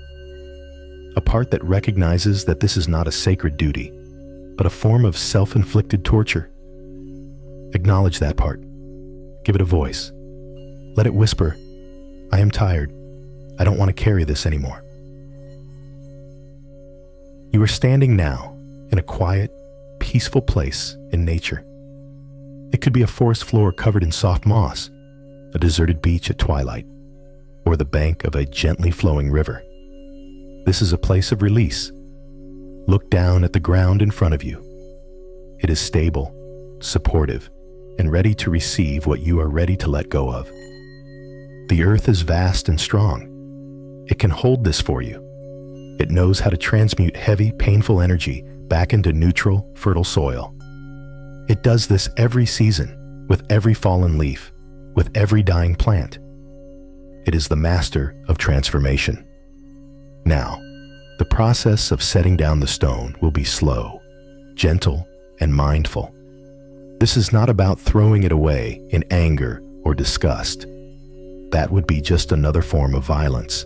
A part that recognizes that this is not a sacred duty, but a form of self-inflicted torture? Acknowledge that part. Give it a voice. Let it whisper, "I am tired. I don't want to carry this anymore." You are standing now in a quiet, peaceful place in nature. It could be a forest floor covered in soft moss, a deserted beach at twilight, or the bank of a gently flowing river. This is a place of release. Look down at the ground in front of you. It is stable, supportive, and ready to receive what you are ready to let go of. The earth is vast and strong. It can hold this for you. It knows how to transmute heavy, painful energy back into neutral, fertile soil. It does this every season, with every fallen leaf, with every dying plant. It is the master of transformation. Now, the process of setting down the stone will be slow, gentle, and mindful. This is not about throwing it away in anger or disgust. That would be just another form of violence.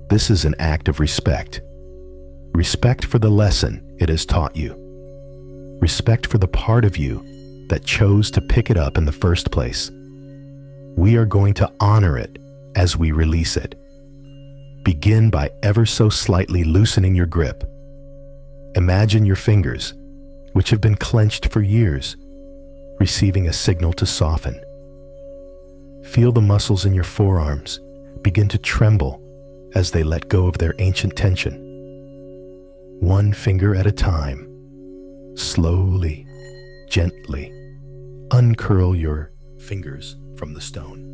This is an act of respect. Respect for the lesson it has taught you. Respect for the part of you that chose to pick it up in the first place. We are going to honor it as we release it. Begin by ever so slightly loosening your grip. Imagine your fingers, which have been clenched for years, receiving a signal to soften. Feel the muscles in your forearms begin to tremble as they let go of their ancient tension. One finger at a time, slowly, gently, uncurl your fingers from the stone.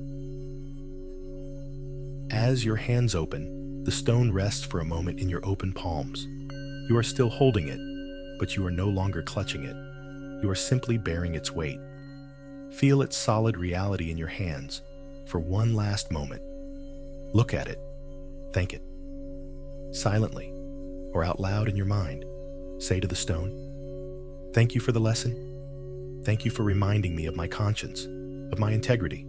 As your hands open, the stone rests for a moment in your open palms. You are still holding it, but you are no longer clutching it. You are simply bearing its weight. Feel its solid reality in your hands for one last moment. Look at it. Thank it. Silently or out loud in your mind, say to the stone, "Thank you for the lesson. Thank you for reminding me of my conscience, of my integrity.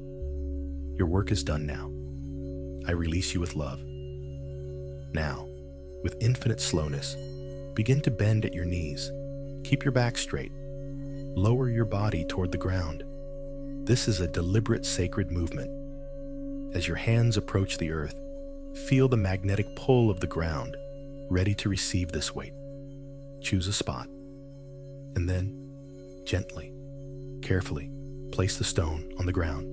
Your work is done now. I release you with love." Now, with infinite slowness, begin to bend at your knees. Keep your back straight. Lower your body toward the ground. This is a deliberate sacred movement. As your hands approach the earth, feel the magnetic pull of the ground, ready to receive this weight. Choose a spot, and then, gently, carefully, place the stone on the ground.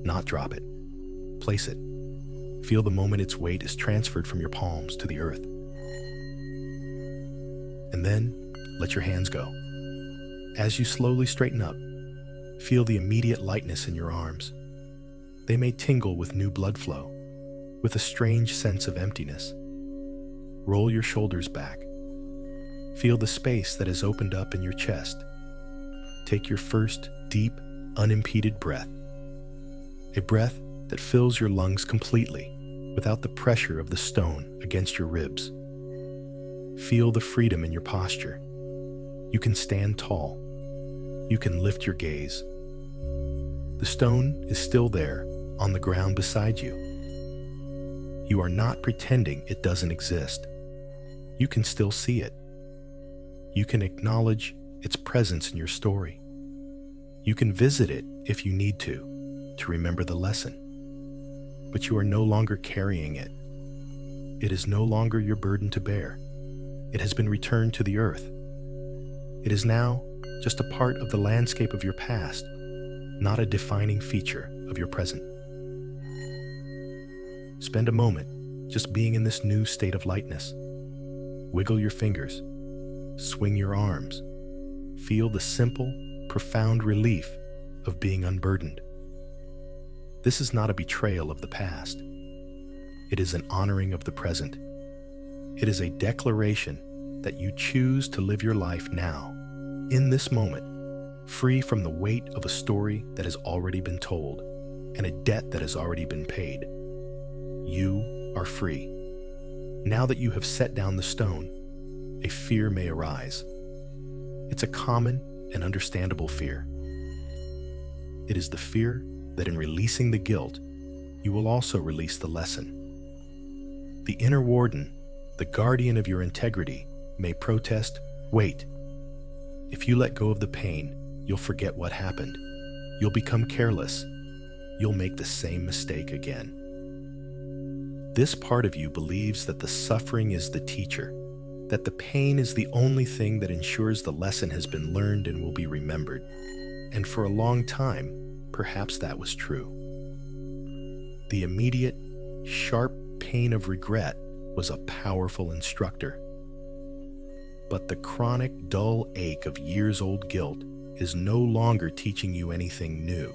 Not drop it. Place it. Feel the moment its weight is transferred from your palms to the earth. And then, let your hands go. As you slowly straighten up, feel the immediate lightness in your arms. They may tingle with new blood flow, with a strange sense of emptiness. Roll your shoulders back. Feel the space that has opened up in your chest. Take your first deep, unimpeded breath. A breath that fills your lungs completely, without the pressure of the stone against your ribs. Feel the freedom in your posture. You can stand tall. You can lift your gaze. The stone is still there, on the ground beside you. You are not pretending it doesn't exist. You can still see it. You can acknowledge its presence in your story. You can visit it if you need to remember the lesson. But you are no longer carrying it. It is no longer your burden to bear. It has been returned to the earth. It is now just a part of the landscape of your past, not a defining feature of your present. Spend a moment just being in this new state of lightness. Wiggle your fingers. Swing your arms. Feel the simple, profound relief of being unburdened. This is not a betrayal of the past. It is an honoring of the present. It is a declaration that you choose to live your life now, in this moment, free from the weight of a story that has already been told and a debt that has already been paid. You are free. Now that you have set down the stone, a fear may arise. It's a common and understandable fear. It is the fear that in releasing the guilt, you will also release the lesson. The inner warden, the guardian of your integrity, may protest, "Wait. If you let go of the pain, you'll forget what happened. You'll become careless. You'll make the same mistake again." This part of you believes that the suffering is the teacher, that the pain is the only thing that ensures the lesson has been learned and will be remembered. And for a long time, perhaps that was true. The immediate, sharp pain of regret was a powerful instructor. But the chronic, dull ache of years-old guilt is no longer teaching you anything new.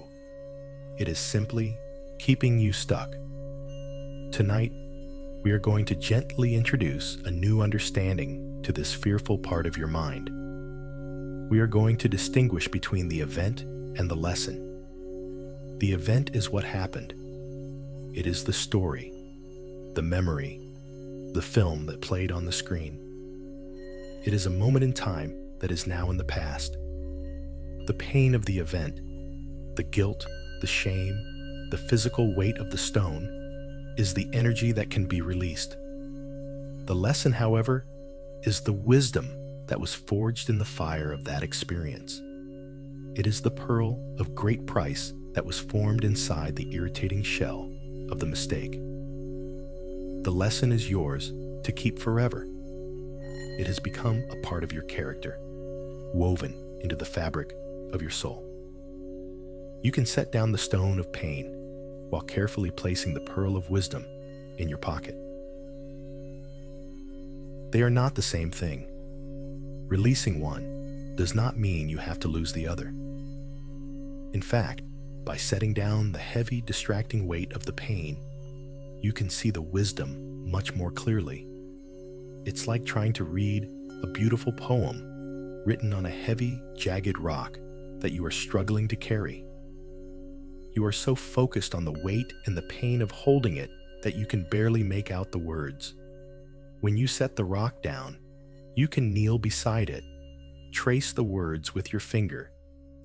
It is simply keeping you stuck. Tonight, we are going to gently introduce a new understanding to this fearful part of your mind. We are going to distinguish between the event and the lesson. The event is what happened. It is the story, the memory, the film that played on the screen. It is a moment in time that is now in the past. The pain of the event, the guilt, the shame, the physical weight of the stone, is the energy that can be released. The lesson, however, is the wisdom that was forged in the fire of that experience. It is the pearl of great price that was formed inside the irritating shell of the mistake. The lesson is yours to keep forever. It has become a part of your character, woven into the fabric of your soul. You can set down the stone of pain while carefully placing the pearl of wisdom in your pocket. They are not the same thing. Releasing one does not mean you have to lose the other. In fact, by setting down the heavy, distracting weight of the pain, you can see the wisdom much more clearly. It's like trying to read a beautiful poem written on a heavy, jagged rock that you are struggling to carry. You are so focused on the weight and the pain of holding it that you can barely make out the words. When you set the rock down, you can kneel beside it, trace the words with your finger,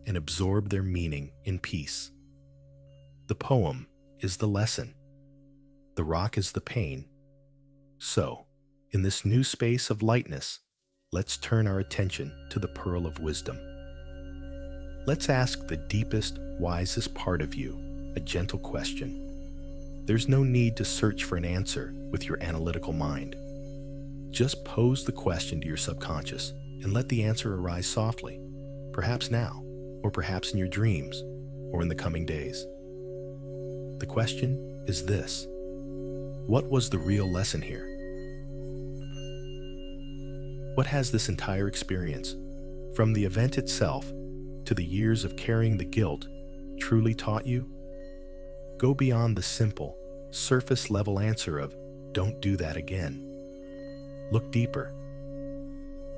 and absorb their meaning in peace. The poem is the lesson. The rock is the pain. So, in this new space of lightness, let's turn our attention to the pearl of wisdom. Let's ask the deepest, wisest part of you a gentle question. There's no need to search for an answer with your analytical mind. Just pose the question to your subconscious and let the answer arise softly, perhaps now, or perhaps in your dreams, or in the coming days. The question is this: what was the real lesson here? What has this entire experience, from the event itself to the years of carrying the guilt, truly taught you? Go beyond the simple, surface-level answer of, "Don't do that again." Look deeper.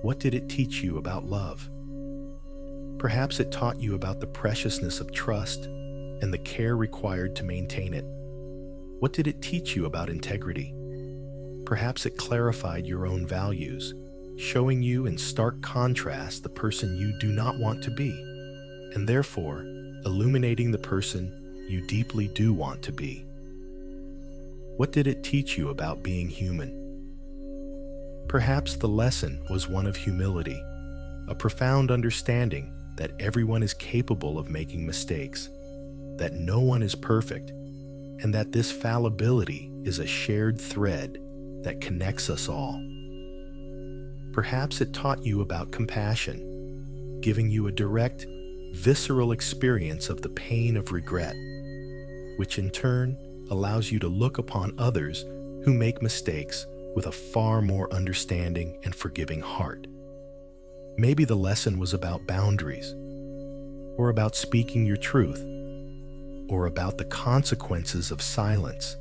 What did it teach you about love? Perhaps it taught you about the preciousness of trust and the care required to maintain it. What did it teach you about integrity? Perhaps it clarified your own values, showing you in stark contrast the person you do not want to be, and therefore illuminating the person you deeply do want to be. What did it teach you about being human? Perhaps the lesson was one of humility, a profound understanding that everyone is capable of making mistakes, that no one is perfect, and that this fallibility is a shared thread that connects us all. Perhaps it taught you about compassion, giving you a direct, visceral experience of the pain of regret, which in turn allows you to look upon others who make mistakes with a far more understanding and forgiving heart. Maybe the lesson was about boundaries, or about speaking your truth, or about the consequences of silence.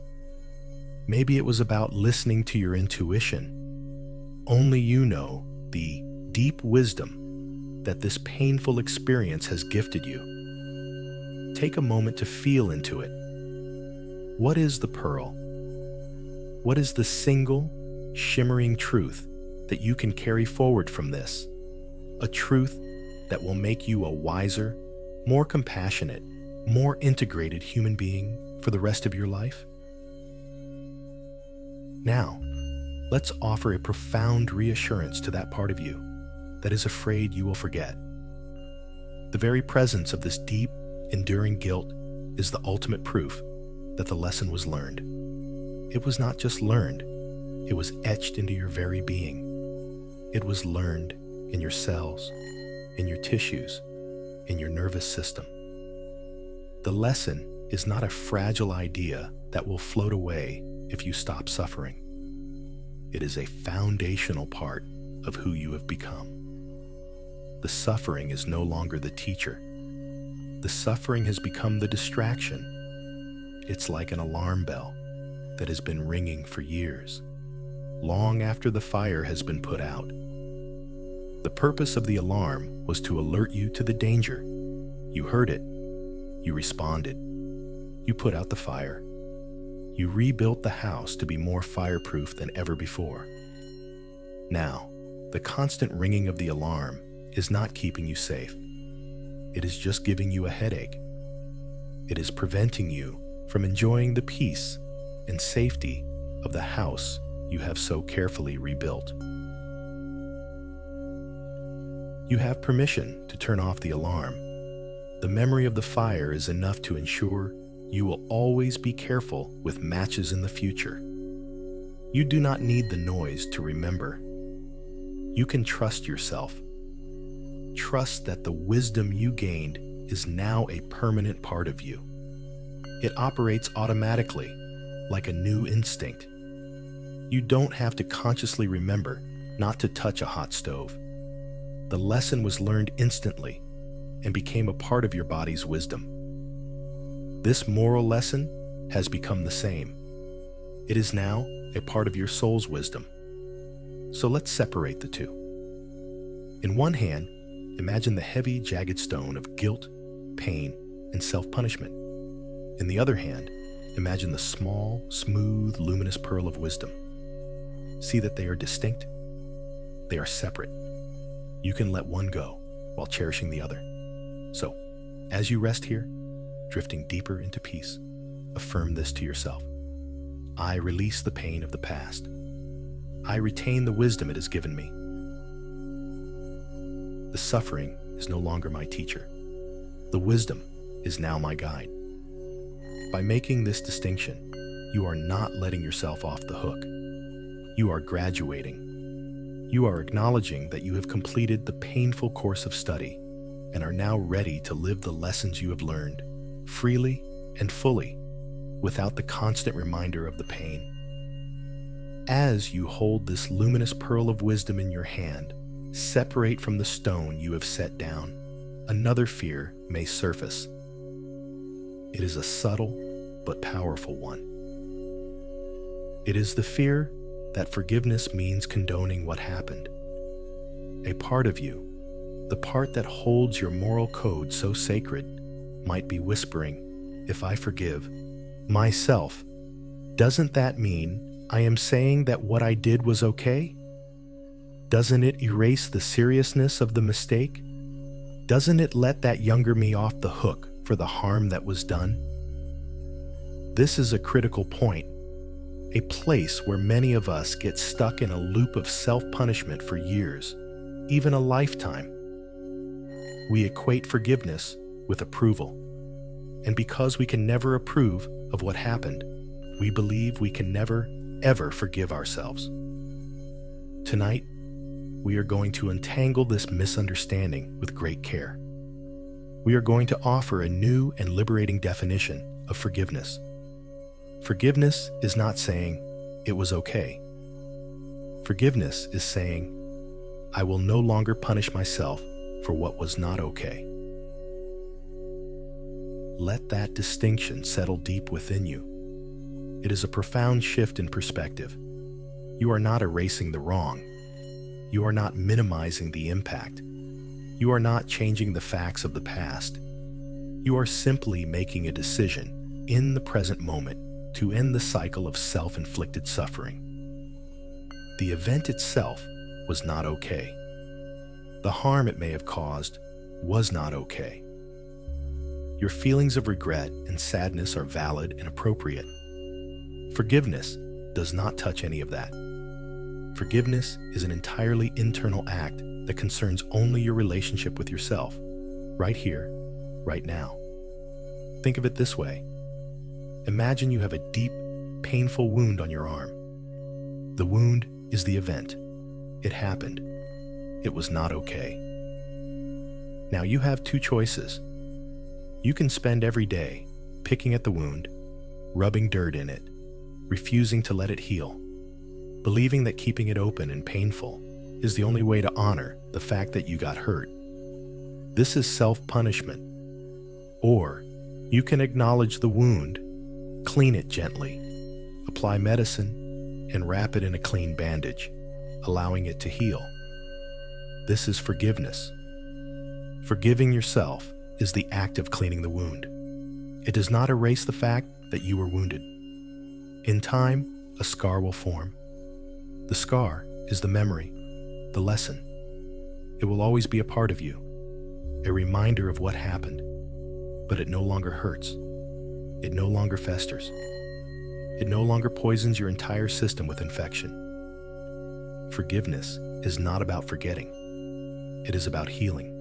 Maybe it was about listening to your intuition. Only you know the deep wisdom that this painful experience has gifted you. Take a moment to feel into it. What is the pearl? What is the single, shimmering truth that you can carry forward from this? A truth that will make you a wiser, more compassionate, more integrated human being for the rest of your life? Now, let's offer a profound reassurance to that part of you that is afraid you will forget. The very presence of this deep, enduring guilt is the ultimate proof that the lesson was learned. It was not just learned, it was etched into your very being. It was learned in your cells, in your tissues, in your nervous system. The lesson is not a fragile idea that will float away if you stop suffering. It is a foundational part of who you have become. The suffering is no longer the teacher. The suffering has become the distraction. It's like an alarm bell that has been ringing for years, long after the fire has been put out. The purpose of the alarm was to alert you to the danger. You heard it. You responded. You put out the fire. You rebuilt the house to be more fireproof than ever before. Now, the constant ringing of the alarm is not keeping you safe. It is just giving you a headache. It is preventing you from enjoying the peace and safety of the house you have so carefully rebuilt. You have permission to turn off the alarm. The memory of the fire is enough to ensure you will always be careful with matches in the future. You do not need the noise to remember. You can trust yourself. Trust that the wisdom you gained is now a permanent part of you. It operates automatically, like a new instinct. You don't have to consciously remember not to touch a hot stove. The lesson was learned instantly and became a part of your body's wisdom. This moral lesson has become the same. It is now a part of your soul's wisdom. So let's separate the two. In one hand, imagine the heavy, jagged stone of guilt, pain, and self-punishment. In the other hand, imagine the small, smooth, luminous pearl of wisdom. See that they are distinct. They are separate. You can let one go while cherishing the other. So, as you rest here, drifting deeper into peace, affirm this to yourself. I release the pain of the past. I retain the wisdom it has given me. The suffering is no longer my teacher. The wisdom is now my guide. By making this distinction, you are not letting yourself off the hook. You are graduating. You are acknowledging that you have completed the painful course of study and are now ready to live the lessons you have learned, freely and fully, without the constant reminder of the pain. As you hold this luminous pearl of wisdom in your hand, separate from the stone you have set down, another fear may surface. It is a subtle but powerful one. It is the fear that forgiveness means condoning what happened. A part of you, the part that holds your moral code so sacred, might be whispering, if I forgive myself, doesn't that mean I am saying that what I did was okay? Doesn't it erase the seriousness of the mistake? Doesn't it let that younger me off the hook for the harm that was done? This is a critical point, a place where many of us get stuck in a loop of self-punishment for years, even a lifetime. We equate forgiveness with approval, and because we can never approve of what happened, we believe we can never, ever forgive ourselves. Tonight, we are going to untangle this misunderstanding with great care. We are going to offer a new and liberating definition of forgiveness. Forgiveness is not saying, it was okay. Forgiveness is saying, I will no longer punish myself for what was not okay. Let that distinction settle deep within you. It is a profound shift in perspective. You are not erasing the wrong. You are not minimizing the impact. You are not changing the facts of the past. You are simply making a decision in the present moment to end the cycle of self-inflicted suffering. The event itself was not okay. The harm it may have caused was not okay. Your feelings of regret and sadness are valid and appropriate. Forgiveness does not touch any of that. Forgiveness is an entirely internal act that concerns only your relationship with yourself, right here, right now. Think of it this way. Imagine you have a deep, painful wound on your arm. The wound is the event. It happened. It was not okay. Now you have two choices. You can spend every day picking at the wound, rubbing dirt in it, refusing to let it heal, believing that keeping it open and painful is the only way to honor the fact that you got hurt. This is self-punishment. Or you can acknowledge the wound, clean it gently, apply medicine, and wrap it in a clean bandage, allowing it to heal. This is forgiveness. Forgiving yourself is the act of cleaning the wound. It does not erase the fact that you were wounded. In time, a scar will form. The scar is the memory, the lesson. It will always be a part of you, a reminder of what happened, but it no longer hurts. It no longer festers. It no longer poisons your entire system with infection. Forgiveness is not about forgetting. It is about healing.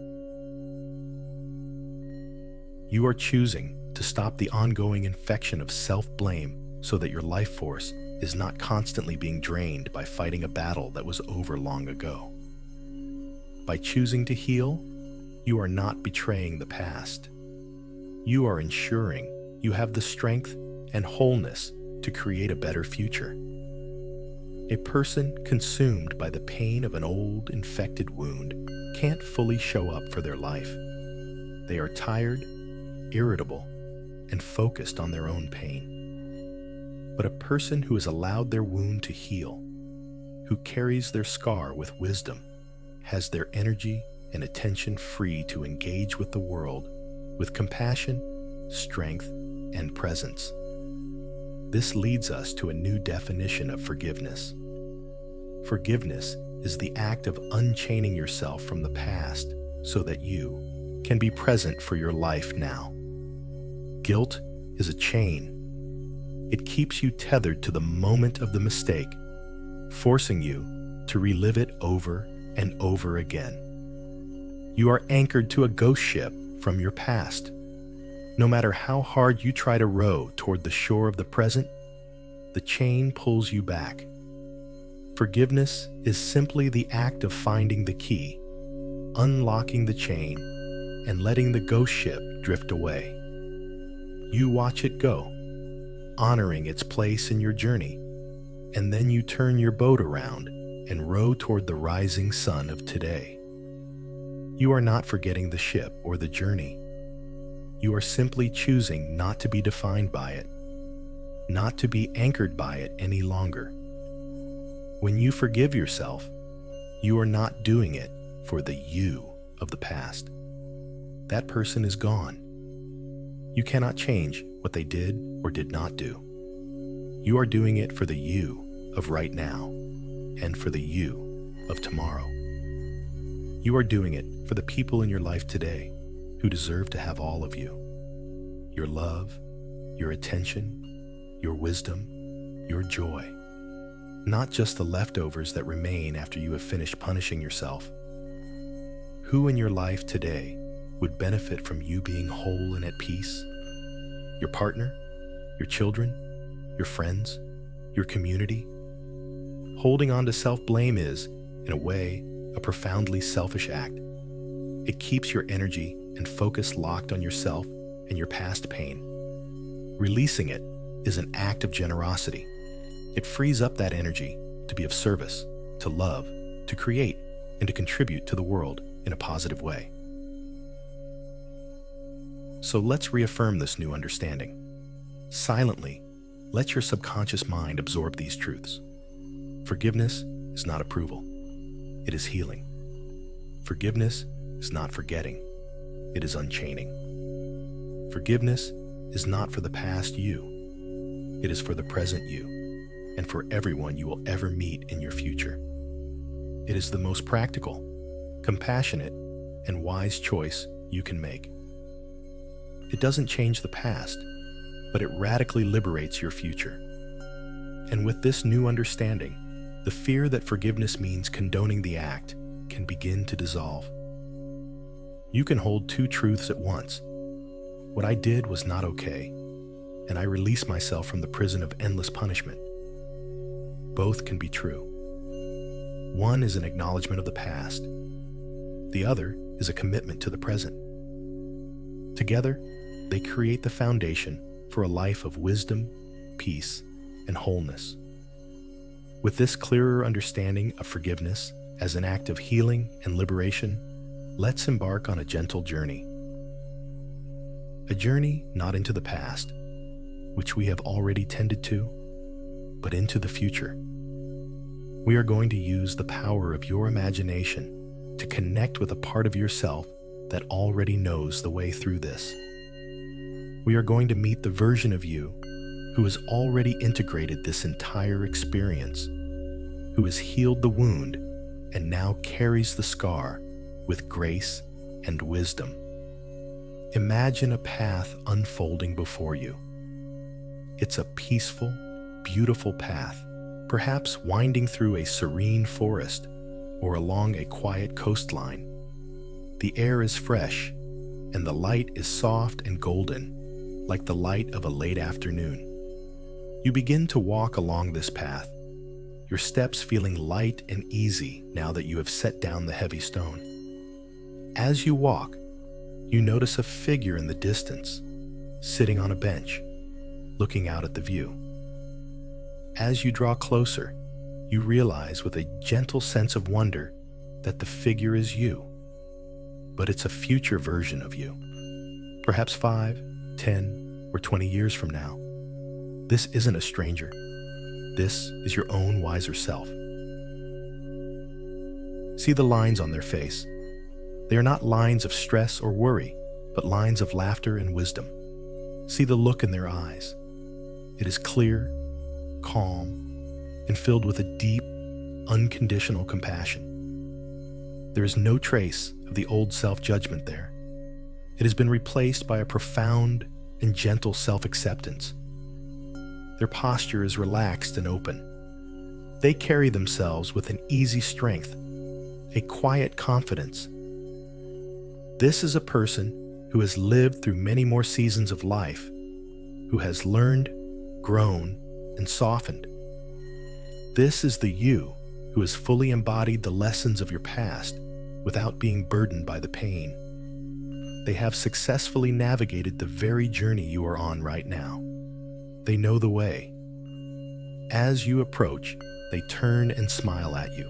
You are choosing to stop the ongoing infection of self-blame so that your life force is not constantly being drained by fighting a battle that was over long ago. By choosing to heal, you are not betraying the past. You are ensuring you have the strength and wholeness to create a better future. A person consumed by the pain of an old, infected wound can't fully show up for their life. They are tired, irritable, and focused on their own pain. But a person who has allowed their wound to heal, who carries their scar with wisdom, has their energy and attention free to engage with the world with compassion, strength, and presence. This leads us to a new definition of forgiveness. Forgiveness is the act of unchaining yourself from the past so that you can be present for your life now. Guilt is a chain. It keeps you tethered to the moment of the mistake, forcing you to relive it over and over again. You are anchored to a ghost ship from your past. No matter how hard you try to row toward the shore of the present, the chain pulls you back. Forgiveness is simply the act of finding the key, unlocking the chain, and letting the ghost ship drift away. You watch it go, honoring its place in your journey, and then you turn your boat around and row toward the rising sun of today. You are not forgetting the ship or the journey. You are simply choosing not to be defined by it, not to be anchored by it any longer. When you forgive yourself, you are not doing it for the you of the past. That person is gone. You cannot change what they did or did not do. You are doing it for the you of right now and for the you of tomorrow. You are doing it for the people in your life today who deserve to have all of you. Your love, your attention, your wisdom, your joy. Not just the leftovers that remain after you have finished punishing yourself. Who in your life today would benefit from you being whole and at peace? Your partner, your children, your friends, your community? Holding on to self-blame is, in a way, a profoundly selfish act. It keeps your energy and focus locked on yourself and your past pain. Releasing it is an act of generosity. It frees up that energy to be of service, to love, to create, and to contribute to the world in a positive way. So let's reaffirm this new understanding. Silently, let your subconscious mind absorb these truths. Forgiveness is not approval. It is healing. Forgiveness is not forgetting. It is unchaining. Forgiveness is not for the past you. It is for the present you, and for everyone you will ever meet in your future. It is the most practical, compassionate, and wise choice you can make. It doesn't change the past, but it radically liberates your future. And with this new understanding, the fear that forgiveness means condoning the act can begin to dissolve. You can hold two truths at once. What I did was not okay, and I release myself from the prison of endless punishment. Both can be true. One is an acknowledgement of the past. The other is a commitment to the present. Together, they create the foundation for a life of wisdom, peace, and wholeness. With this clearer understanding of forgiveness as an act of healing and liberation, let's embark on a gentle journey. A journey not into the past, which we have already tended to, but into the future. We are going to use the power of your imagination to connect with a part of yourself that already knows the way through this. We are going to meet the version of you who has already integrated this entire experience, who has healed the wound and now carries the scar with grace and wisdom. Imagine a path unfolding before you. It's a peaceful, beautiful path, perhaps winding through a serene forest or along a quiet coastline. The air is fresh, and the light is soft and golden, like the light of a late afternoon. You begin to walk along this path, your steps feeling light and easy now that you have set down the heavy stone. As you walk, you notice a figure in the distance, sitting on a bench, looking out at the view. As you draw closer, you realize with a gentle sense of wonder that the figure is you, but it's a future version of you. Perhaps 5, 10, or 20 years from now. This isn't a stranger. This is your own wiser self. See the lines on their face. They are not lines of stress or worry, but lines of laughter and wisdom. See the look in their eyes. It is clear, calm, and filled with a deep, unconditional compassion. There is no trace of the old self-judgment there. It has been replaced by a profound and gentle self-acceptance. Their posture is relaxed and open. They carry themselves with an easy strength, a quiet confidence. This is a person who has lived through many more seasons of life, who has learned, grown, and softened. This is the you who has fully embodied the lessons of your past without being burdened by the pain. They have successfully navigated the very journey you are on right now. They know the way. As you approach, they turn and smile at you.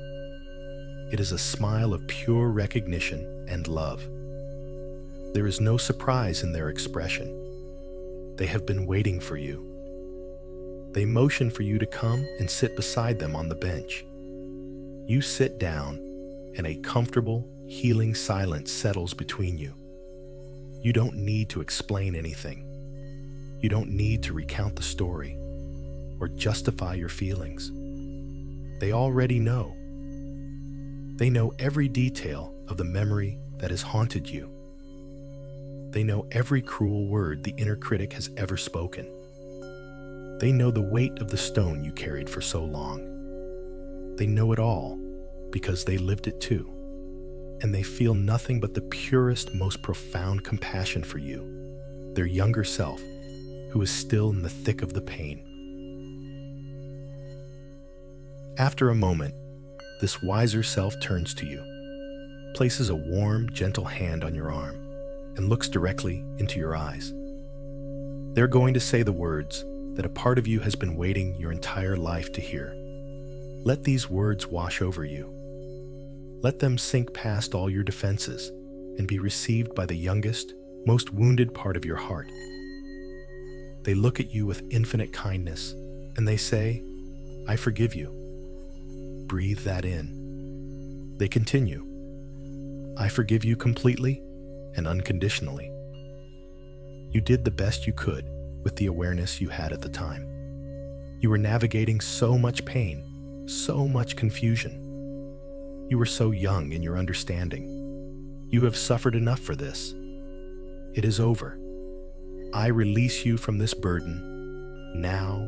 It is a smile of pure recognition and love. There is no surprise in their expression. They have been waiting for you. They motion for you to come and sit beside them on the bench. You sit down, and a comfortable, healing silence settles between you. You don't need to explain anything. You don't need to recount the story or justify your feelings. They already know. They know every detail of the memory that has haunted you. They know every cruel word the inner critic has ever spoken. They know the weight of the stone you carried for so long. They know it all because they lived it too. And they feel nothing but the purest, most profound compassion for you, their younger self, who is still in the thick of the pain. After a moment, this wiser self turns to you, places a warm, gentle hand on your arm, and looks directly into your eyes. They're going to say the words that a part of you has been waiting your entire life to hear. Let these words wash over you. Let them sink past all your defenses and be received by the youngest, most wounded part of your heart. They look at you with infinite kindness, and they say, "I forgive you." Breathe that in. They continue, "I forgive you completely and unconditionally. You did the best you could with the awareness you had at the time. You were navigating so much pain, so much confusion. You were so young in your understanding. You have suffered enough for this. It is over. I release you from this burden, now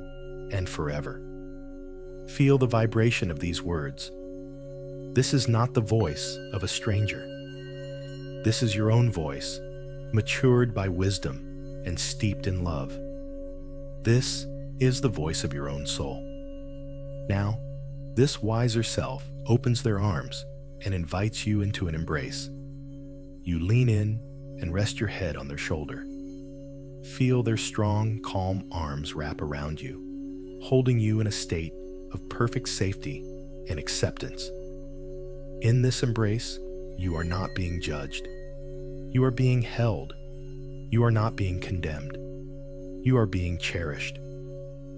and forever." Feel the vibration of these words. This is not the voice of a stranger. This is your own voice, matured by wisdom and steeped in love. This is the voice of your own soul. Now, this wiser self opens their arms and invites you into an embrace. You lean in and rest your head on their shoulder. Feel their strong, calm arms wrap around you, holding you in a state of perfect safety and acceptance. In this embrace, you are not being judged. You are being held. You are not being condemned. You are being cherished.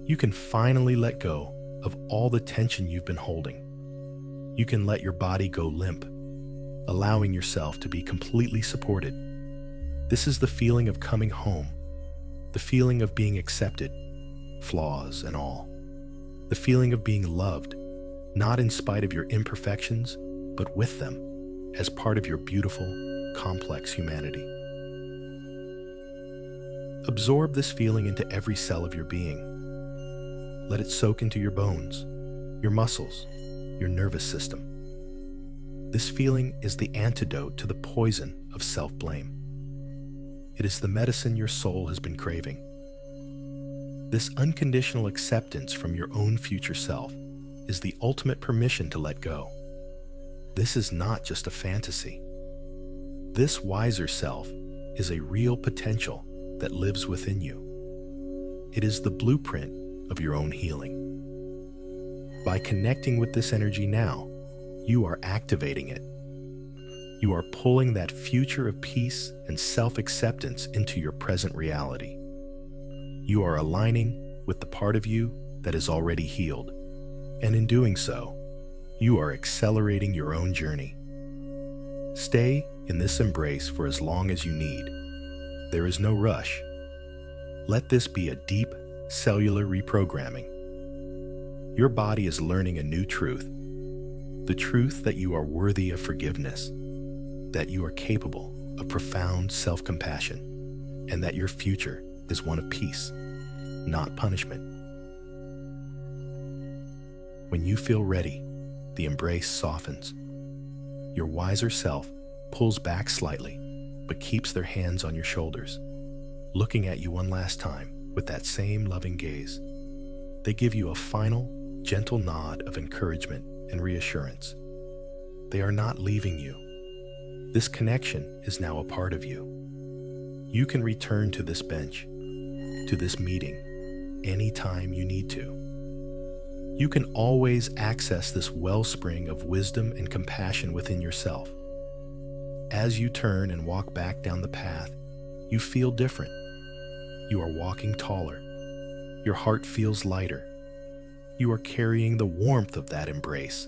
You can finally let go of all the tension you've been holding. You can let your body go limp, allowing yourself to be completely supported. This is the feeling of coming home, the feeling of being accepted, flaws and all. The feeling of being loved, not in spite of your imperfections, but with them, as part of your beautiful, complex humanity. Absorb this feeling into every cell of your being. Let it soak into your bones, your muscles, your nervous system. This feeling is the antidote to the poison of self-blame. It is the medicine your soul has been craving. This unconditional acceptance from your own future self is the ultimate permission to let go. This is not just a fantasy. This wiser self is a real potential that lives within you. It is the blueprint of your own healing. By connecting with this energy now, you are activating it. You are pulling that future of peace and self-acceptance into your present reality. You are aligning with the part of you that is already healed, and in doing so, you are accelerating your own journey. Stay in this embrace for as long as you need. There is no rush. Let this be a deep cellular reprogramming. Your body is learning a new truth, the truth that you are worthy of forgiveness, that you are capable of profound self-compassion, and that your future is one of peace, not punishment. When you feel ready, the embrace softens. Your wiser self pulls back slightly, but keeps their hands on your shoulders, looking at you one last time with that same loving gaze. They give you a final, gentle nod of encouragement and reassurance. They are not leaving you. This connection is now a part of you. You can return to this bench, to this meeting, anytime you need to. You can always access this wellspring of wisdom and compassion within yourself. As you turn and walk back down the path, you feel different. You are walking taller. Your heart feels lighter. You are carrying the warmth of that embrace,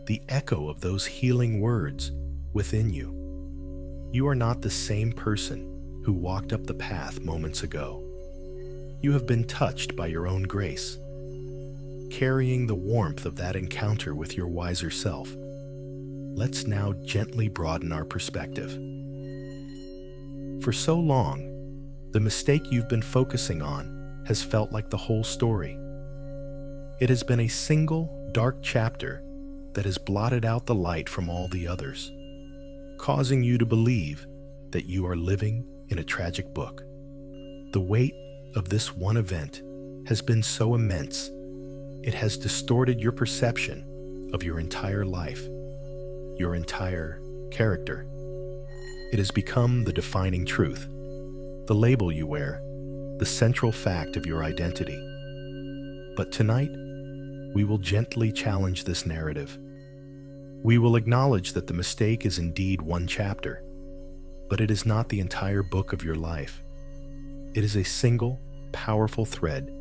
the echo of those healing words within you. You are not the same person who walked up the path moments ago. You have been touched by your own grace, carrying the warmth of that encounter with your wiser self. Let's now gently broaden our perspective. For so long, the mistake you've been focusing on has felt like the whole story. It has been a single, dark chapter that has blotted out the light from all the others, causing you to believe that you are living in a tragic book. The weight of this one event has been so immense, it has distorted your perception of your entire life, your entire character. It has become the defining truth, the label you wear, the central fact of your identity. But tonight, we will gently challenge this narrative. We will acknowledge that the mistake is indeed one chapter, but it is not the entire book of your life. It is a single, powerful thread,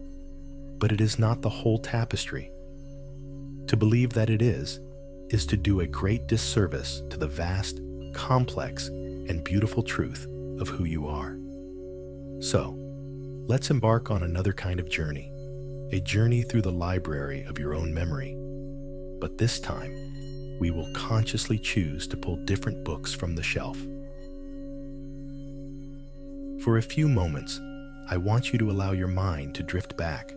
but it is not the whole tapestry. To believe that it is to do a great disservice to the vast, complex, and beautiful truth of who you are. So, let's embark on another kind of journey, a journey through the library of your own memory. But this time, we will consciously choose to pull different books from the shelf. For a few moments, I want you to allow your mind to drift back,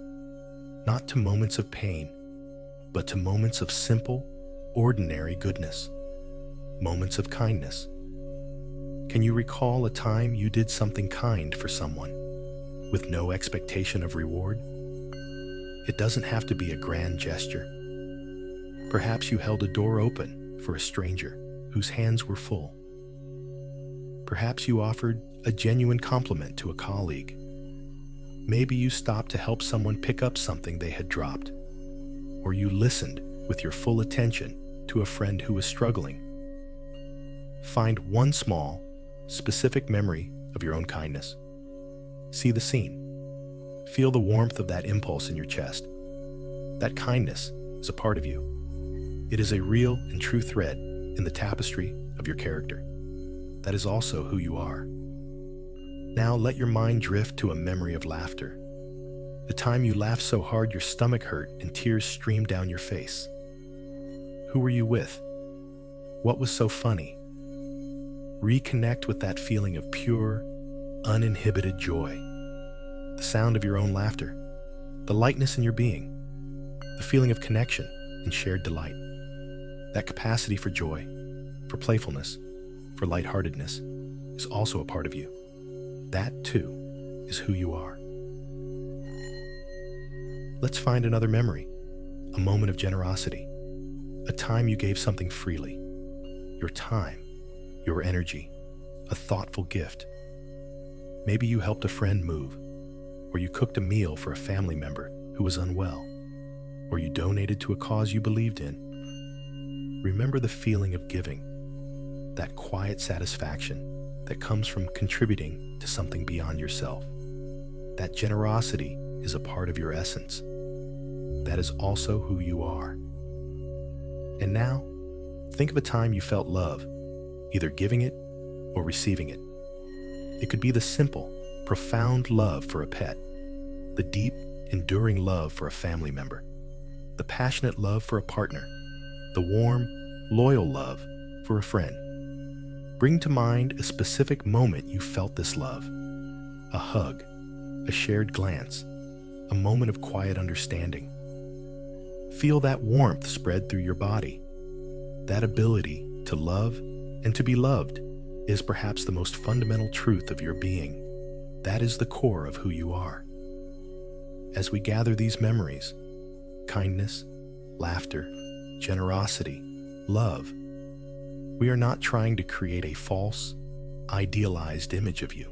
not to moments of pain, but to moments of simple, ordinary goodness, moments of kindness. Can you recall a time you did something kind for someone, with no expectation of reward? It doesn't have to be a grand gesture. Perhaps you held a door open for a stranger whose hands were full. Perhaps you offered a genuine compliment to a colleague. Maybe you stopped to help someone pick up something they had dropped. Or you listened with your full attention to a friend who was struggling. Find one small, specific memory of your own kindness. See the scene. Feel the warmth of that impulse in your chest. That kindness is a part of you. It is a real and true thread in the tapestry of your character. That is also who you are. Now let your mind drift to a memory of laughter. The time you laughed so hard your stomach hurt and tears streamed down your face. Who were you with? What was so funny? Reconnect with that feeling of pure, uninhibited joy. The sound of your own laughter, the lightness in your being, the feeling of connection and shared delight. That capacity for joy, for playfulness, for lightheartedness is also a part of you. That, too, is who you are. Let's find another memory, a moment of generosity, a time you gave something freely, your time, your energy, a thoughtful gift. Maybe you helped a friend move, or you cooked a meal for a family member who was unwell, or you donated to a cause you believed in. Remember the feeling of giving, that quiet satisfaction that comes from contributing to something beyond yourself. That generosity is a part of your essence. That is also who you are. And now, think of a time you felt love, either giving it or receiving it. It could be the simple, profound love for a pet, the deep, enduring love for a family member, the passionate love for a partner, the warm, loyal love for a friend. Bring to mind a specific moment you felt this love, a hug, a shared glance, a moment of quiet understanding. Feel that warmth spread through your body, that ability to love and to be loved. is perhaps the most fundamental truth of your being. That is the core of who you are. As we gather these memories, kindness, laughter, generosity, love, we are not trying to create a false, idealized image of you.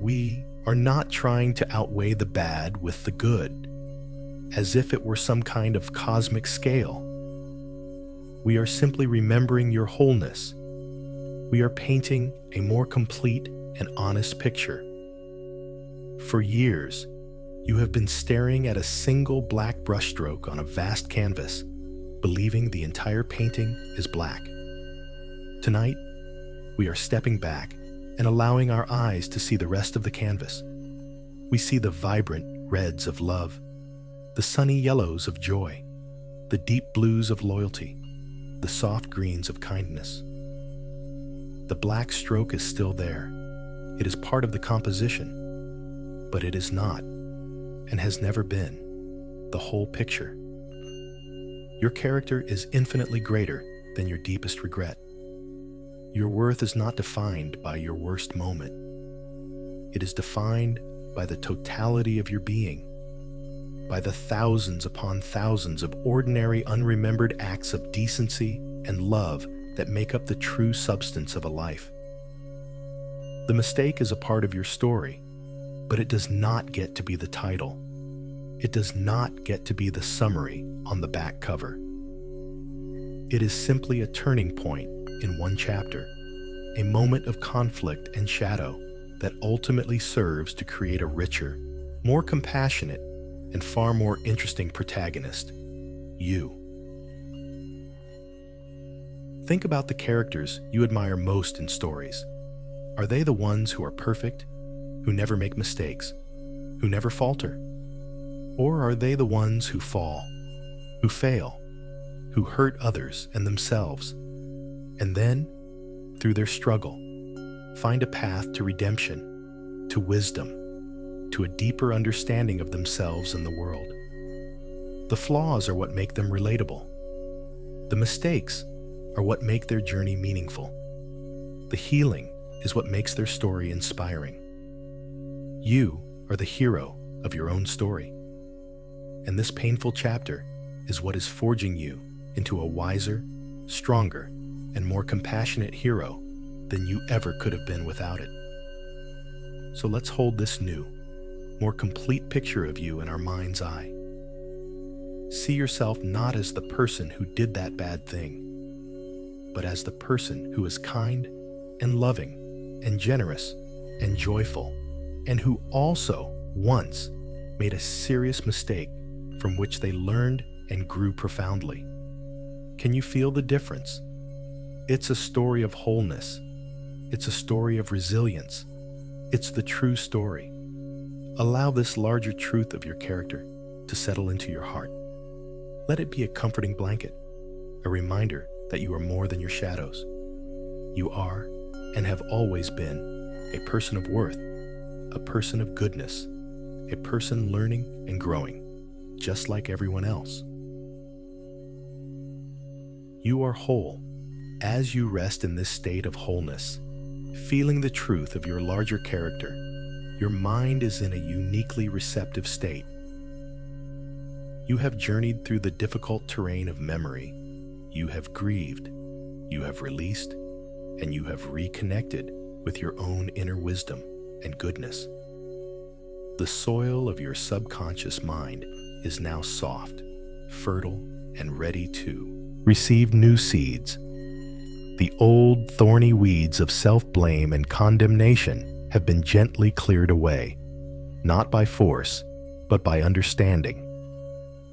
We are not trying to outweigh the bad with the good, as if it were some kind of cosmic scale. We are simply remembering your wholeness. We are painting a more complete and honest picture. For years, you have been staring at a single black brushstroke on a vast canvas, believing the entire painting is black. Tonight, we are stepping back and allowing our eyes to see the rest of the canvas. We see the vibrant reds of love, the sunny yellows of joy, the deep blues of loyalty, the soft greens of kindness. The black stroke is still there. It is part of the composition, but it is not, and has never been, the whole picture. Your character is infinitely greater than your deepest regret. Your worth is not defined by your worst moment. It is defined by the totality of your being, by the thousands upon thousands of ordinary, unremembered acts of decency and love that make up the true substance of a life. The mistake is a part of your story, but it does not get to be the title. It does not get to be the summary on the back cover. It is simply a turning point in one chapter, a moment of conflict and shadow that ultimately serves to create a richer, more compassionate, and far more interesting protagonist, you. Think about the characters you admire most in stories. Are they the ones who are perfect, who never make mistakes, who never falter? Or are they the ones who fall, who fail, who hurt others and themselves, and then, through their struggle, find a path to redemption, to wisdom, to a deeper understanding of themselves and the world? The flaws are what make them relatable. The mistakes are what make their journey meaningful. The healing is what makes their story inspiring. You are the hero of your own story. And this painful chapter is what is forging you into a wiser, stronger, and more compassionate hero than you ever could have been without it. So let's hold this new, more complete picture of you in our mind's eye. See yourself not as the person who did that bad thing, but as the person who is kind and loving and generous and joyful, and who also once made a serious mistake from which they learned and grew profoundly. Can you feel the difference? It's a story of wholeness. It's a story of resilience. It's the true story. Allow this larger truth of your character to settle into your heart. Let it be a comforting blanket, a reminder that you are more than your shadows. You are, and have always been, a person of worth, a person of goodness, a person learning and growing, just like everyone else. You are whole. As you rest in this state of wholeness, feeling the truth of your larger character, your mind is in a uniquely receptive state. You have journeyed through the difficult terrain of memory. You have grieved, you have released, and you have reconnected with your own inner wisdom and goodness. The soil of your subconscious mind is now soft, fertile, and ready to receive new seeds. The old thorny weeds of self-blame and condemnation have been gently cleared away, not by force, but by understanding.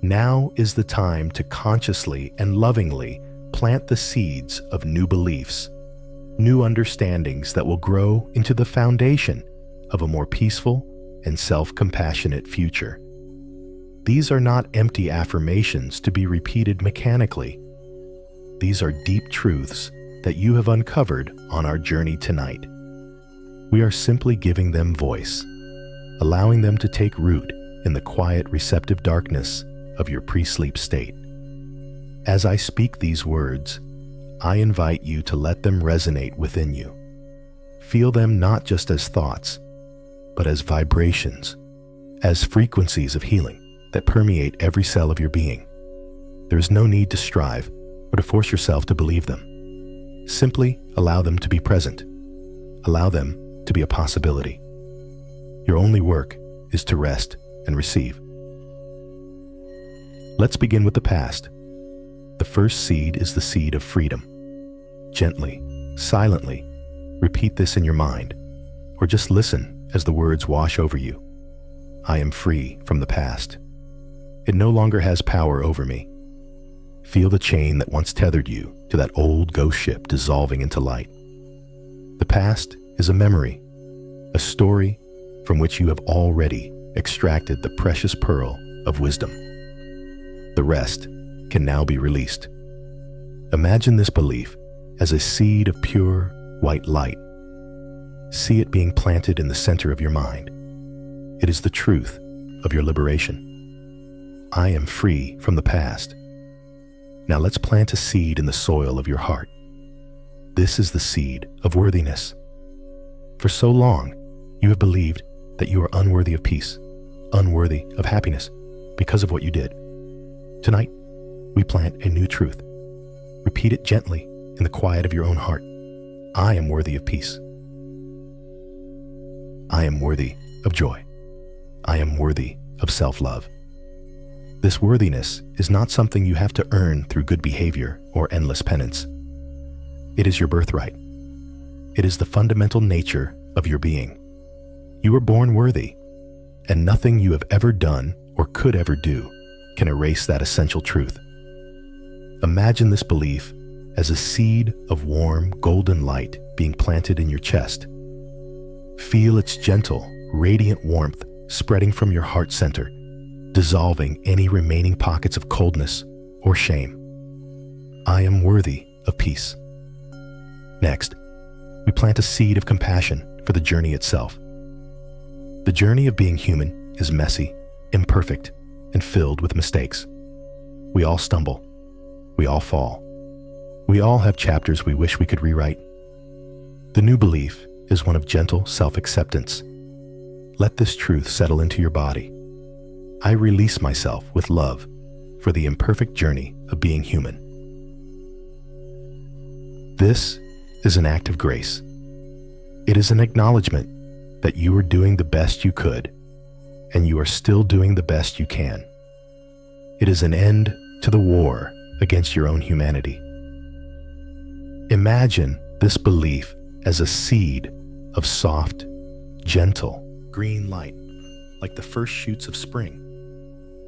Now is the time to consciously and lovingly plant the seeds of new beliefs, new understandings that will grow into the foundation of a more peaceful and self-compassionate future. These are not empty affirmations to be repeated mechanically. These are deep truths that you have uncovered on our journey tonight. We are simply giving them voice, allowing them to take root in the quiet, receptive darkness of your pre-sleep state. As I speak these words, I invite you to let them resonate within you. Feel them not just as thoughts, but as vibrations, as frequencies of healing that permeate every cell of your being. There is no need to strive or to force yourself to believe them. Simply allow them to be present. Allow them to be a possibility. Your only work is to rest and receive. Let's begin with the past. The first seed is the seed of freedom. Gently, silently, repeat this in your mind, or just listen as the words wash over you. I am free from the past. It no longer has power over me. Feel the chain that once tethered you to that old ghost ship dissolving into light. The past is a memory, a story from which you have already extracted the precious pearl of wisdom. The rest can now be released. Imagine this belief as a seed of pure white light. See it being planted in the center of your mind. It is the truth of your liberation. I am free from the past. Now let's plant a seed in the soil of your heart. This is the seed of worthiness. For so long, you have believed that you are unworthy of peace, unworthy of happiness because of what you did. Tonight, we plant a new truth. Repeat it gently in the quiet of your own heart. I am worthy of peace. I am worthy of joy. I am worthy of self-love. This worthiness is not something you have to earn through good behavior or endless penance. It is your birthright. It is the fundamental nature of your being. You were born worthy, and nothing you have ever done or could ever do can erase that essential truth. Imagine this belief as a seed of warm, golden light being planted in your chest. Feel its gentle, radiant warmth spreading from your heart center, dissolving any remaining pockets of coldness or shame. I am worthy of peace. Next, we plant a seed of compassion for the journey itself. The journey of being human is messy, imperfect, and filled with mistakes. We all stumble. We all fall. We all have chapters we wish we could rewrite. The new belief is one of gentle self-acceptance. Let this truth settle into your body. I release myself with love for the imperfect journey of being human. This is an act of grace. It is an acknowledgement that you are doing the best you could, and you are still doing the best you can. It is an end to the war against your own humanity. Imagine this belief as a seed of soft, gentle, green light, like the first shoots of spring,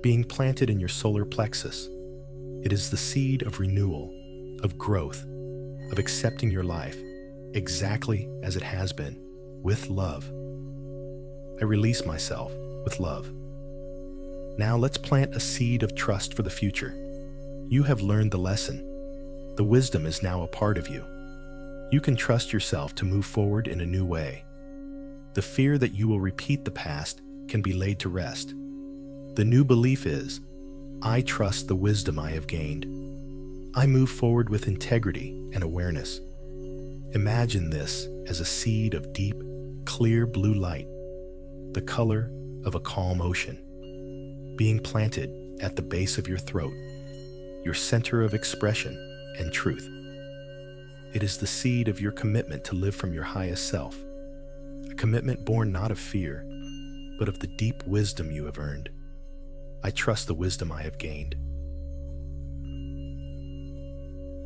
being planted in your solar plexus. It is the seed of renewal, of growth, of accepting your life exactly as it has been, with love. I release myself with love. Now let's plant a seed of trust for the future. You have learned the lesson. The wisdom is now a part of you. You can trust yourself to move forward in a new way. The fear that you will repeat the past can be laid to rest. The new belief is, I trust the wisdom I have gained. I move forward with integrity and awareness. Imagine this as a seed of deep, clear blue light, the color of a calm ocean, being planted at the base of your throat, your center of expression and truth. It is the seed of your commitment to live from your highest self, a commitment born not of fear, but of the deep wisdom you have earned. I trust the wisdom I have gained.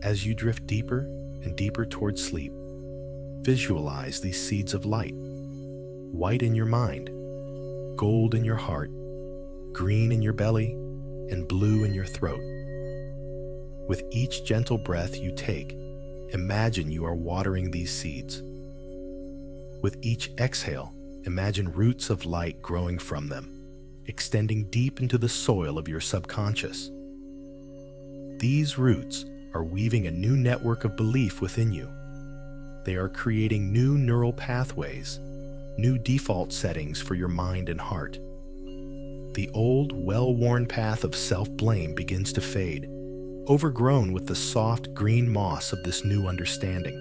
As you drift deeper and deeper towards sleep, visualize these seeds of light, white in your mind, gold in your heart, green in your belly, and blue in your throat. With each gentle breath you take, imagine you are watering these seeds. With each exhale, imagine roots of light growing from them, extending deep into the soil of your subconscious. These roots are weaving a new network of belief within you. They are creating new neural pathways, new default settings for your mind and heart. The old, well-worn path of self-blame begins to fade, overgrown with the soft green moss of this new understanding.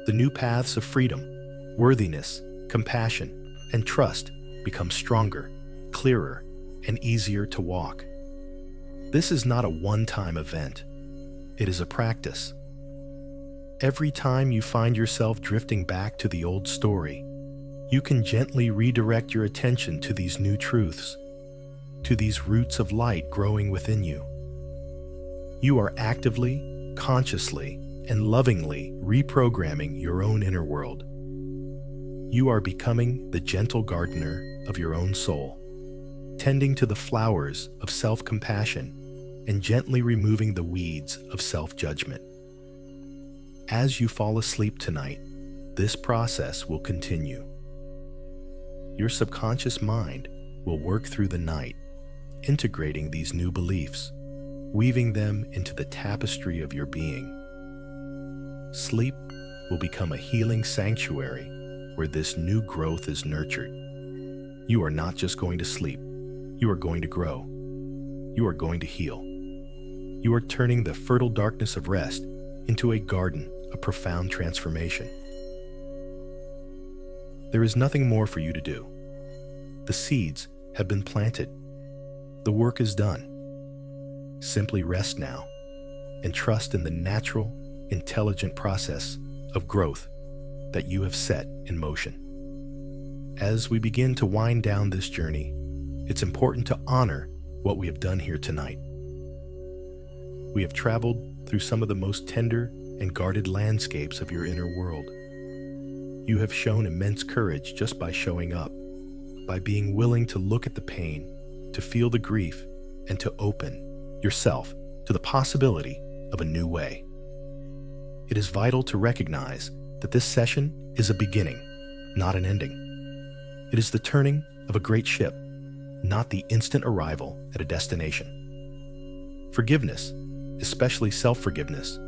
The new paths of freedom, worthiness, compassion, and trust become stronger, clearer, and easier to walk. This is not a one-time event. It is a practice. Every time you find yourself drifting back to the old story, you can gently redirect your attention to these new truths, to these roots of light growing within you. You are actively, consciously, and lovingly reprogramming your own inner world. You are becoming the gentle gardener of your own soul, tending to the flowers of self-compassion and gently removing the weeds of self-judgment. As you fall asleep tonight, this process will continue. Your subconscious mind will work through the night, integrating these new beliefs, weaving them into the tapestry of your being. Sleep will become a healing sanctuary where this new growth is nurtured. You are not just going to sleep. You are going to grow. You are going to heal. You are turning the fertile darkness of rest into a garden of profound transformation. There is nothing more for you to do. The seeds have been planted. The work is done. Simply rest now and trust in the natural, intelligent process of growth that you have set in motion. As we begin to wind down this journey, it's important to honor what we have done here tonight. We have traveled through some of the most tender and guarded landscapes of your inner world. You have shown immense courage just by showing up, by being willing to look at the pain, to feel the grief, and to open yourself to the possibility of a new way. It is vital to recognize that this session is a beginning, not an ending. It is the turning of a great ship, not the instant arrival at a destination. Forgiveness, especially self-forgiveness,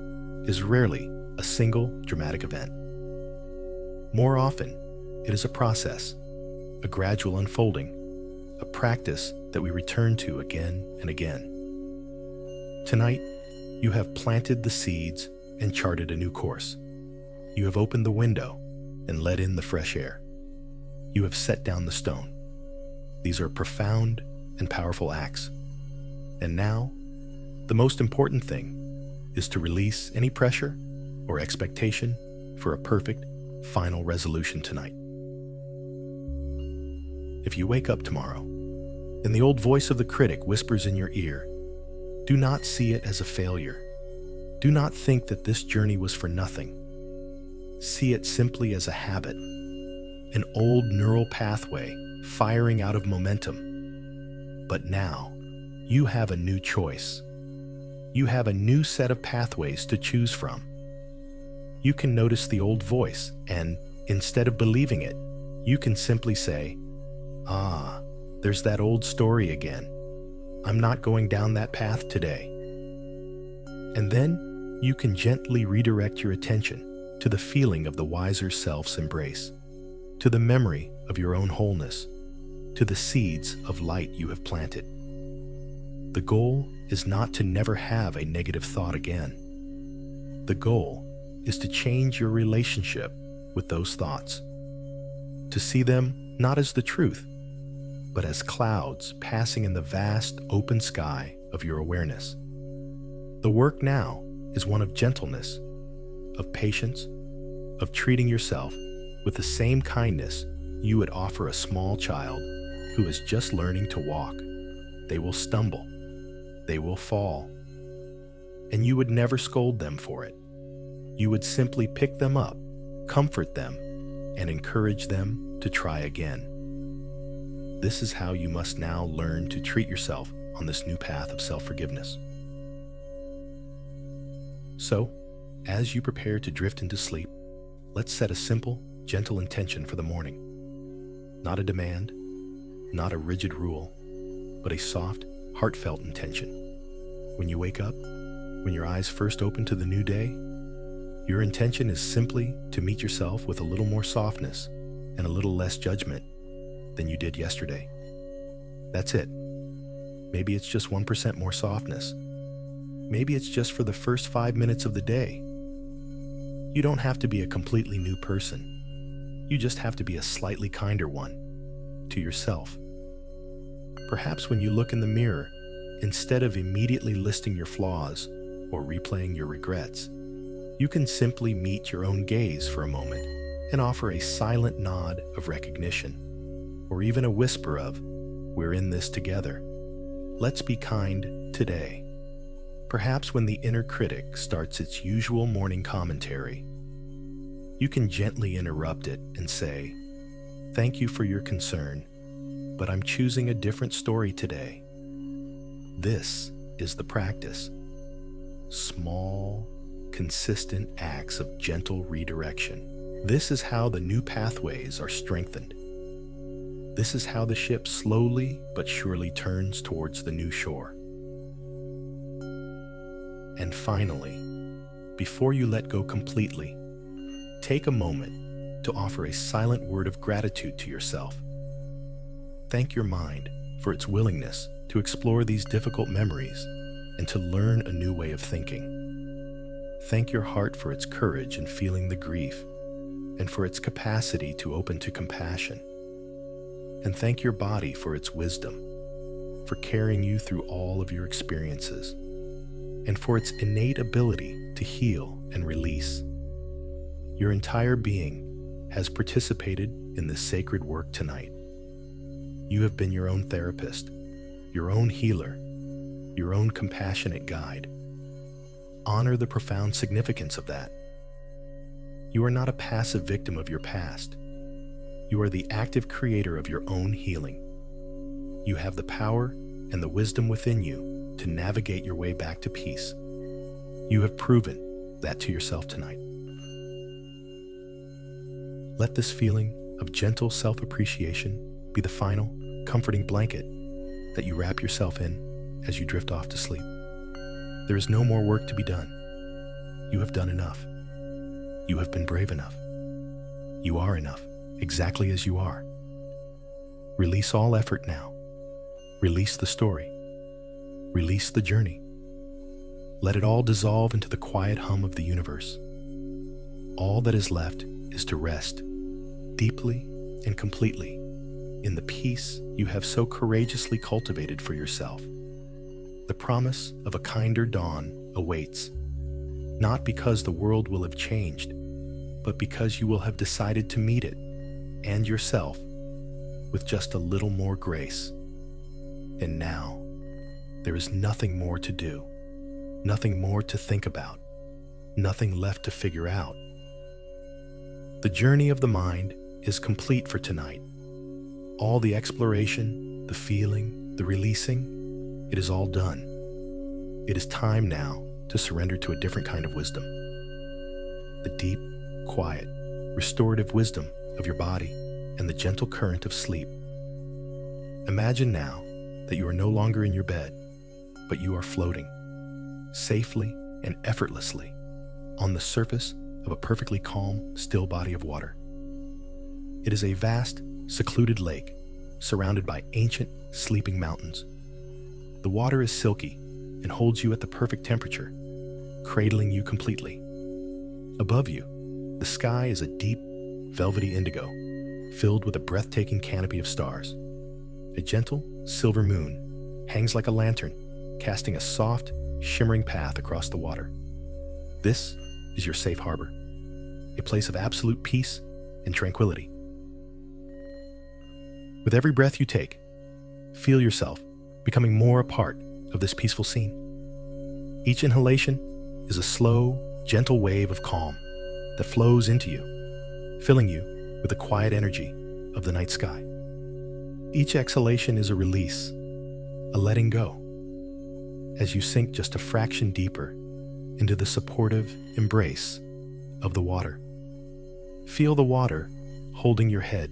is rarely a single dramatic event. More often, it is a process, a gradual unfolding, a practice that we return to again and again. Tonight, you have planted the seeds and charted a new course. You have opened the window and let in the fresh air. You have set down the stone. These are profound and powerful acts. And now, the most important thing is to release any pressure or expectation for a perfect, final resolution tonight. If you wake up tomorrow and the old voice of the critic whispers in your ear, do not see it as a failure. Do not think that this journey was for nothing. See it simply as a habit, an old neural pathway firing out of momentum. But now, you have a new choice. You have a new set of pathways to choose from. You can notice the old voice, and instead of believing it, you can simply say, "Ah, there's that old story again. I'm not going down that path today." And then you can gently redirect your attention to the feeling of the wiser self's embrace, to the memory of your own wholeness, to the seeds of light you have planted. The goal is not to never have a negative thought again. The goal is to change your relationship with those thoughts, to see them not as the truth, but as clouds passing in the vast open sky of your awareness. The work now is one of gentleness, of patience, of treating yourself with the same kindness you would offer a small child who is just learning to walk. They will stumble, they will fall, and you would never scold them for it. You would simply pick them up, comfort them, and encourage them to try again. This is how you must now learn to treat yourself on this new path of self-forgiveness. So, as you prepare to drift into sleep, let's set a simple, gentle intention for the morning. Not a demand, not a rigid rule, but a soft, heartfelt intention. When you wake up, when your eyes first open to the new day, your intention is simply to meet yourself with a little more softness and a little less judgment than you did yesterday. That's it. Maybe it's just 1% more softness. Maybe it's just for the first 5 minutes of the day. You don't have to be a completely new person. You just have to be a slightly kinder one to yourself. Perhaps when you look in the mirror, instead of immediately listing your flaws or replaying your regrets, you can simply meet your own gaze for a moment and offer a silent nod of recognition, or even a whisper of, "We're in this together. Let's be kind today." Perhaps when the inner critic starts its usual morning commentary, you can gently interrupt it and say, "Thank you for your concern, but I'm choosing a different story today." This is the practice. Small, consistent acts of gentle redirection. This is how the new pathways are strengthened. This is how the ship slowly but surely turns towards the new shore. And finally, before you let go completely, take a moment to offer a silent word of gratitude to yourself. Thank your mind for its willingness to explore these difficult memories and to learn a new way of thinking. Thank your heart for its courage in feeling the grief and for its capacity to open to compassion. And thank your body for its wisdom, for carrying you through all of your experiences, and for its innate ability to heal and release. Your entire being has participated in this sacred work tonight. You have been your own therapist, your own healer, your own compassionate guide. Honor the profound significance of that. You are not a passive victim of your past. You are the active creator of your own healing. You have the power and the wisdom within you to navigate your way back to peace. You have proven that to yourself tonight. Let this feeling of gentle self-appreciation be the final, comforting blanket that you wrap yourself in as you drift off to sleep. There is no more work to be done. You have done enough. You have been brave enough. You are enough, exactly as you are. Release all effort now. Release the story. Release the journey. Let it all dissolve into the quiet hum of the universe. All that is left is to rest deeply and completely in the peace you have so courageously cultivated for yourself. The promise of a kinder dawn awaits, not because the world will have changed, but because you will have decided to meet it and yourself with just a little more grace. And now, there is nothing more to do, nothing more to think about, nothing left to figure out. The journey of the mind is complete for tonight. All the exploration, the feeling, the releasing, it is all done. It is time now to surrender to a different kind of wisdom. The deep, quiet, restorative wisdom of your body and the gentle current of sleep. Imagine now that you are no longer in your bed, but you are floating, safely and effortlessly, on the surface of a perfectly calm, still body of water. It is a vast, secluded lake, surrounded by ancient, sleeping mountains. The water is silky and holds you at the perfect temperature, cradling you completely. Above you, the sky is a deep, velvety indigo, filled with a breathtaking canopy of stars. A gentle, silver moon hangs like a lantern, casting a soft, shimmering path across the water. This is your safe harbor, a place of absolute peace and tranquility. With every breath you take, feel yourself becoming more a part of this peaceful scene. Each inhalation is a slow, gentle wave of calm that flows into you, filling you with the quiet energy of the night sky. Each exhalation is a release, a letting go, as you sink just a fraction deeper into the supportive embrace of the water. Feel the water holding your head,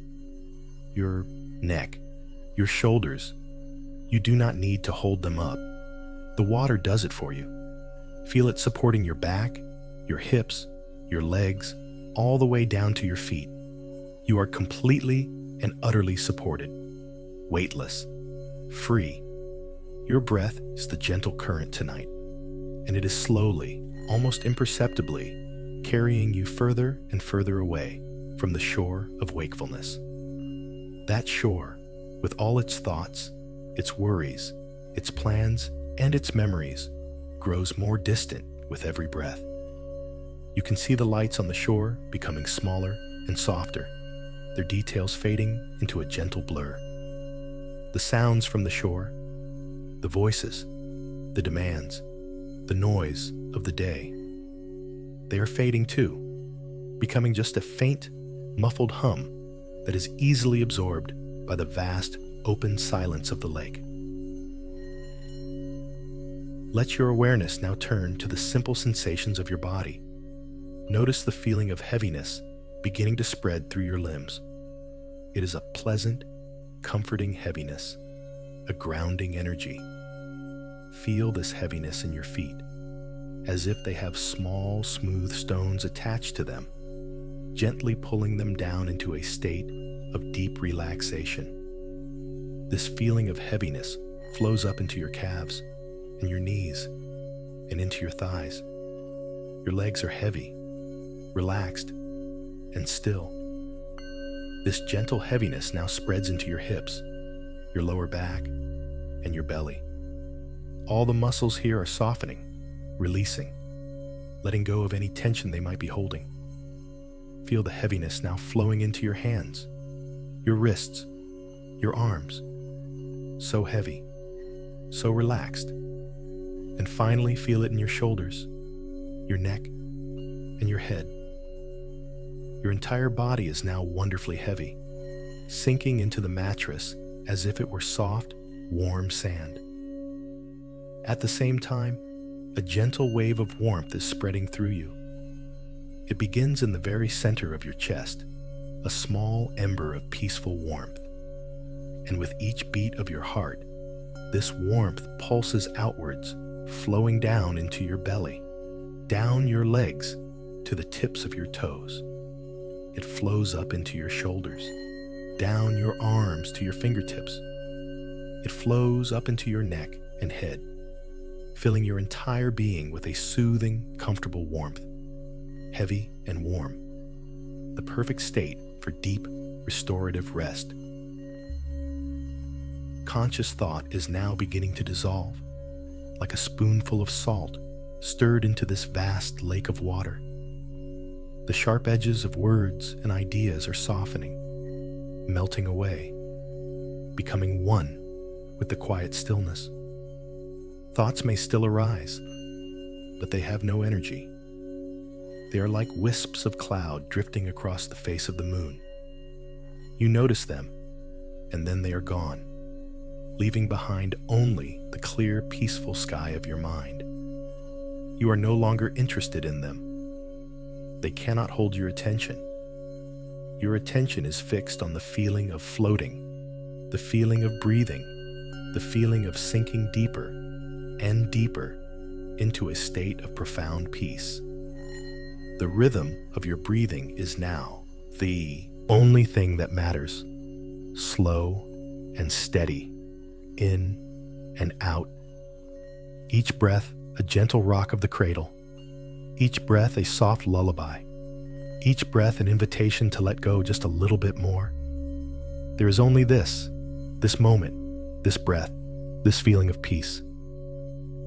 your neck, your shoulders. You do not need to hold them up. The water does it for you. Feel it supporting your back, your hips, your legs, all the way down to your feet. You are completely and utterly supported, weightless, free. Your breath is the gentle current tonight, and it is slowly, almost imperceptibly, carrying you further and further away from the shore of wakefulness. That shore, with all its thoughts, its worries, its plans, and its memories, grows more distant with every breath. You can see the lights on the shore becoming smaller and softer, their details fading into a gentle blur. The sounds from the shore, the voices, the demands, the noise of the day, they are fading too, becoming just a faint, muffled hum that is easily absorbed by the vast, open silence of the lake. Let your awareness now turn to the simple sensations of your body. Notice the feeling of heaviness beginning to spread through your limbs. It is a pleasant, comforting heaviness, a grounding energy. Feel this heaviness in your feet, as if they have small, smooth stones attached to them, gently pulling them down into a state of deep relaxation. This feeling of heaviness flows up into your calves and your knees and into your thighs. Your legs are heavy, relaxed, and still. This gentle heaviness now spreads into your hips, your lower back, and your belly. All the muscles here are softening, releasing, letting go of any tension they might be holding. Feel the heaviness now flowing into your hands, your wrists, your arms. So heavy, so relaxed. And finally feel it in your shoulders, your neck, and your head. Your entire body is now wonderfully heavy, sinking into the mattress as if it were soft, warm sand. At the same time, a gentle wave of warmth is spreading through you. It begins in the very center of your chest, a small ember of peaceful warmth. And with each beat of your heart, this warmth pulses outwards, flowing down into your belly, down your legs to the tips of your toes. It flows up into your shoulders, down your arms to your fingertips. It flows up into your neck and head, filling your entire being with a soothing, comfortable warmth, heavy and warm, the perfect state for deep, restorative rest. Conscious thought is now beginning to dissolve, like a spoonful of salt stirred into this vast lake of water. The sharp edges of words and ideas are softening, melting away, becoming one with the quiet stillness. Thoughts may still arise, but they have no energy. They are like wisps of cloud drifting across the face of the moon. You notice them, and then they are gone, leaving behind only the clear, peaceful sky of your mind. You are no longer interested in them. They cannot hold your attention. Your attention is fixed on the feeling of floating, the feeling of breathing, the feeling of sinking deeper and deeper into a state of profound peace. The rhythm of your breathing is now the only thing that matters. Slow and steady, in and out. Each breath a gentle rock of the cradle. Each breath a soft lullaby. Each breath an invitation to let go just a little bit more. There is only this moment, this breath, this feeling of peace.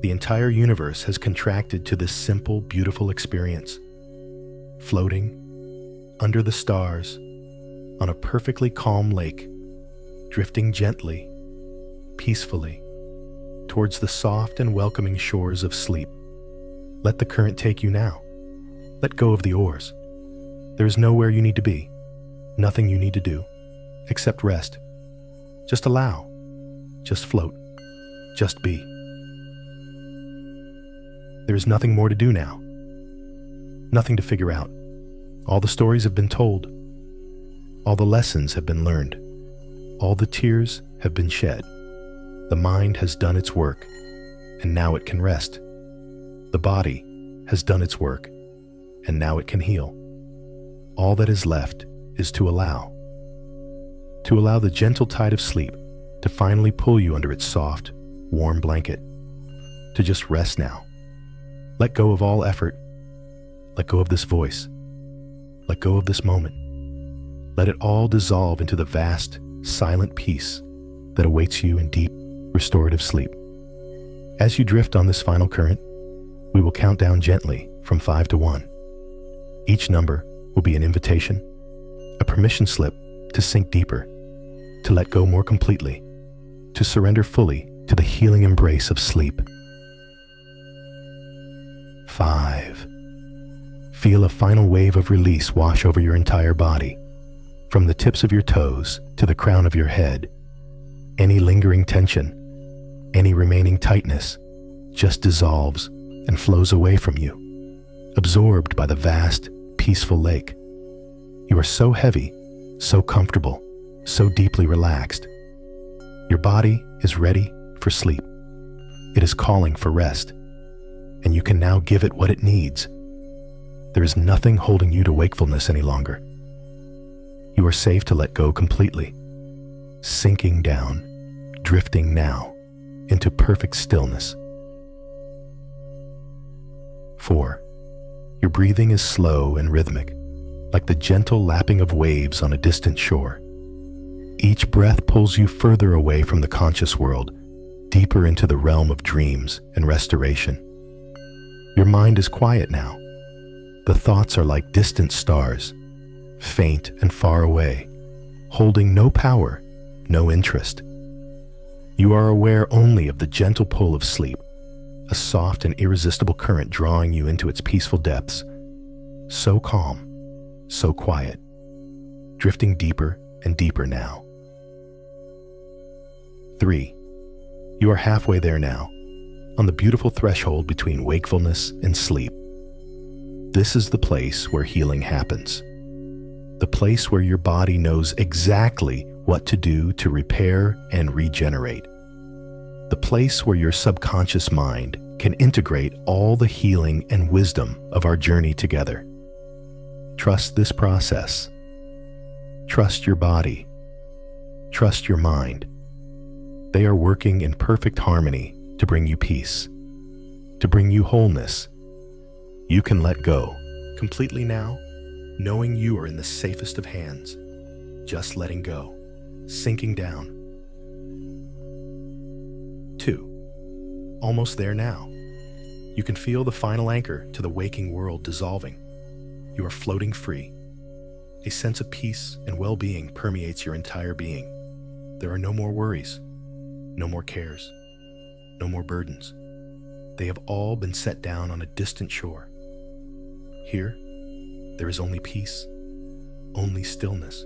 The entire universe has contracted to this simple, beautiful experience. Floating under the stars on a perfectly calm lake, drifting gently, peacefully, towards the soft and welcoming shores of sleep. Let the current take you now. Let go of the oars. There is nowhere you need to be, nothing you need to do, except rest. Just allow, just float, just be. There is nothing more to do now, nothing to figure out. All the stories have been told, all the lessons have been learned, all the tears have been shed. The mind has done its work, and now it can rest. The body has done its work, and now it can heal. All that is left is to allow the gentle tide of sleep to finally pull you under its soft, warm blanket, to just rest now, Let go of all effort. Let go of this voice. Let go of this moment. Let it all dissolve into the vast, silent peace that awaits you in deep, restorative sleep. As you drift on this final current, we will count down gently from 5 to 1. Each number will be an invitation, a permission slip to sink deeper, to let go more completely, to surrender fully to the healing embrace of sleep. 5. Feel a final wave of release wash over your entire body, from the tips of your toes to the crown of your head. Any lingering tension, any remaining tightness, just dissolves and flows away from you, absorbed by the vast, peaceful lake. You are so heavy, so comfortable, so deeply relaxed. Your body is ready for sleep. It is calling for rest, and you can now give it what it needs. There is nothing holding you to wakefulness any longer. You are safe to let go completely, sinking down, drifting now into perfect stillness. 4. Your breathing is slow and rhythmic, like the gentle lapping of waves on a distant shore. Each breath pulls you further away from the conscious world, deeper into the realm of dreams and restoration. Your mind is quiet now. The thoughts are like distant stars, faint and far away, holding no power, no interest. You are aware only of the gentle pull of sleep, a soft and irresistible current drawing you into its peaceful depths. So calm, so quiet, drifting deeper and deeper now. 3. You are halfway there now, on the beautiful threshold between wakefulness and sleep. This is the place where healing happens. The place where your body knows exactly what to do to repair and regenerate. The place where your subconscious mind can integrate all the healing and wisdom of our journey together. Trust this process. Trust your body. Trust your mind. They are working in perfect harmony to bring you peace, to bring you wholeness. You can let go completely now, knowing you are in the safest of hands, just letting go, sinking down. 2. Almost there now. You can feel the final anchor to the waking world dissolving. You are floating free. A sense of peace and well-being permeates your entire being. There are no more worries, no more cares, no more burdens. They have all been set down on a distant shore. Here, there is only peace, only stillness,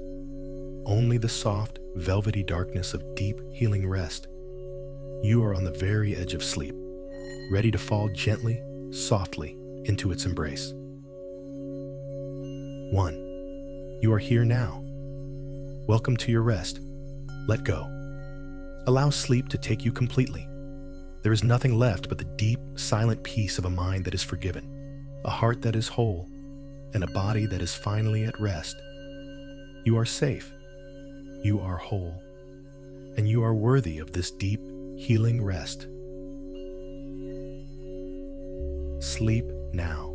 only the soft, velvety darkness of deep, healing rest. You are on the very edge of sleep, ready to fall gently, softly into its embrace. 1. You are here now. Welcome to your rest. Let go. Allow sleep to take you completely. There is nothing left but the deep, silent peace of a mind that is forgiven, a heart that is whole, and a body that is finally at rest. You are safe. You are whole. And you are worthy of this deep, healing rest. Sleep now.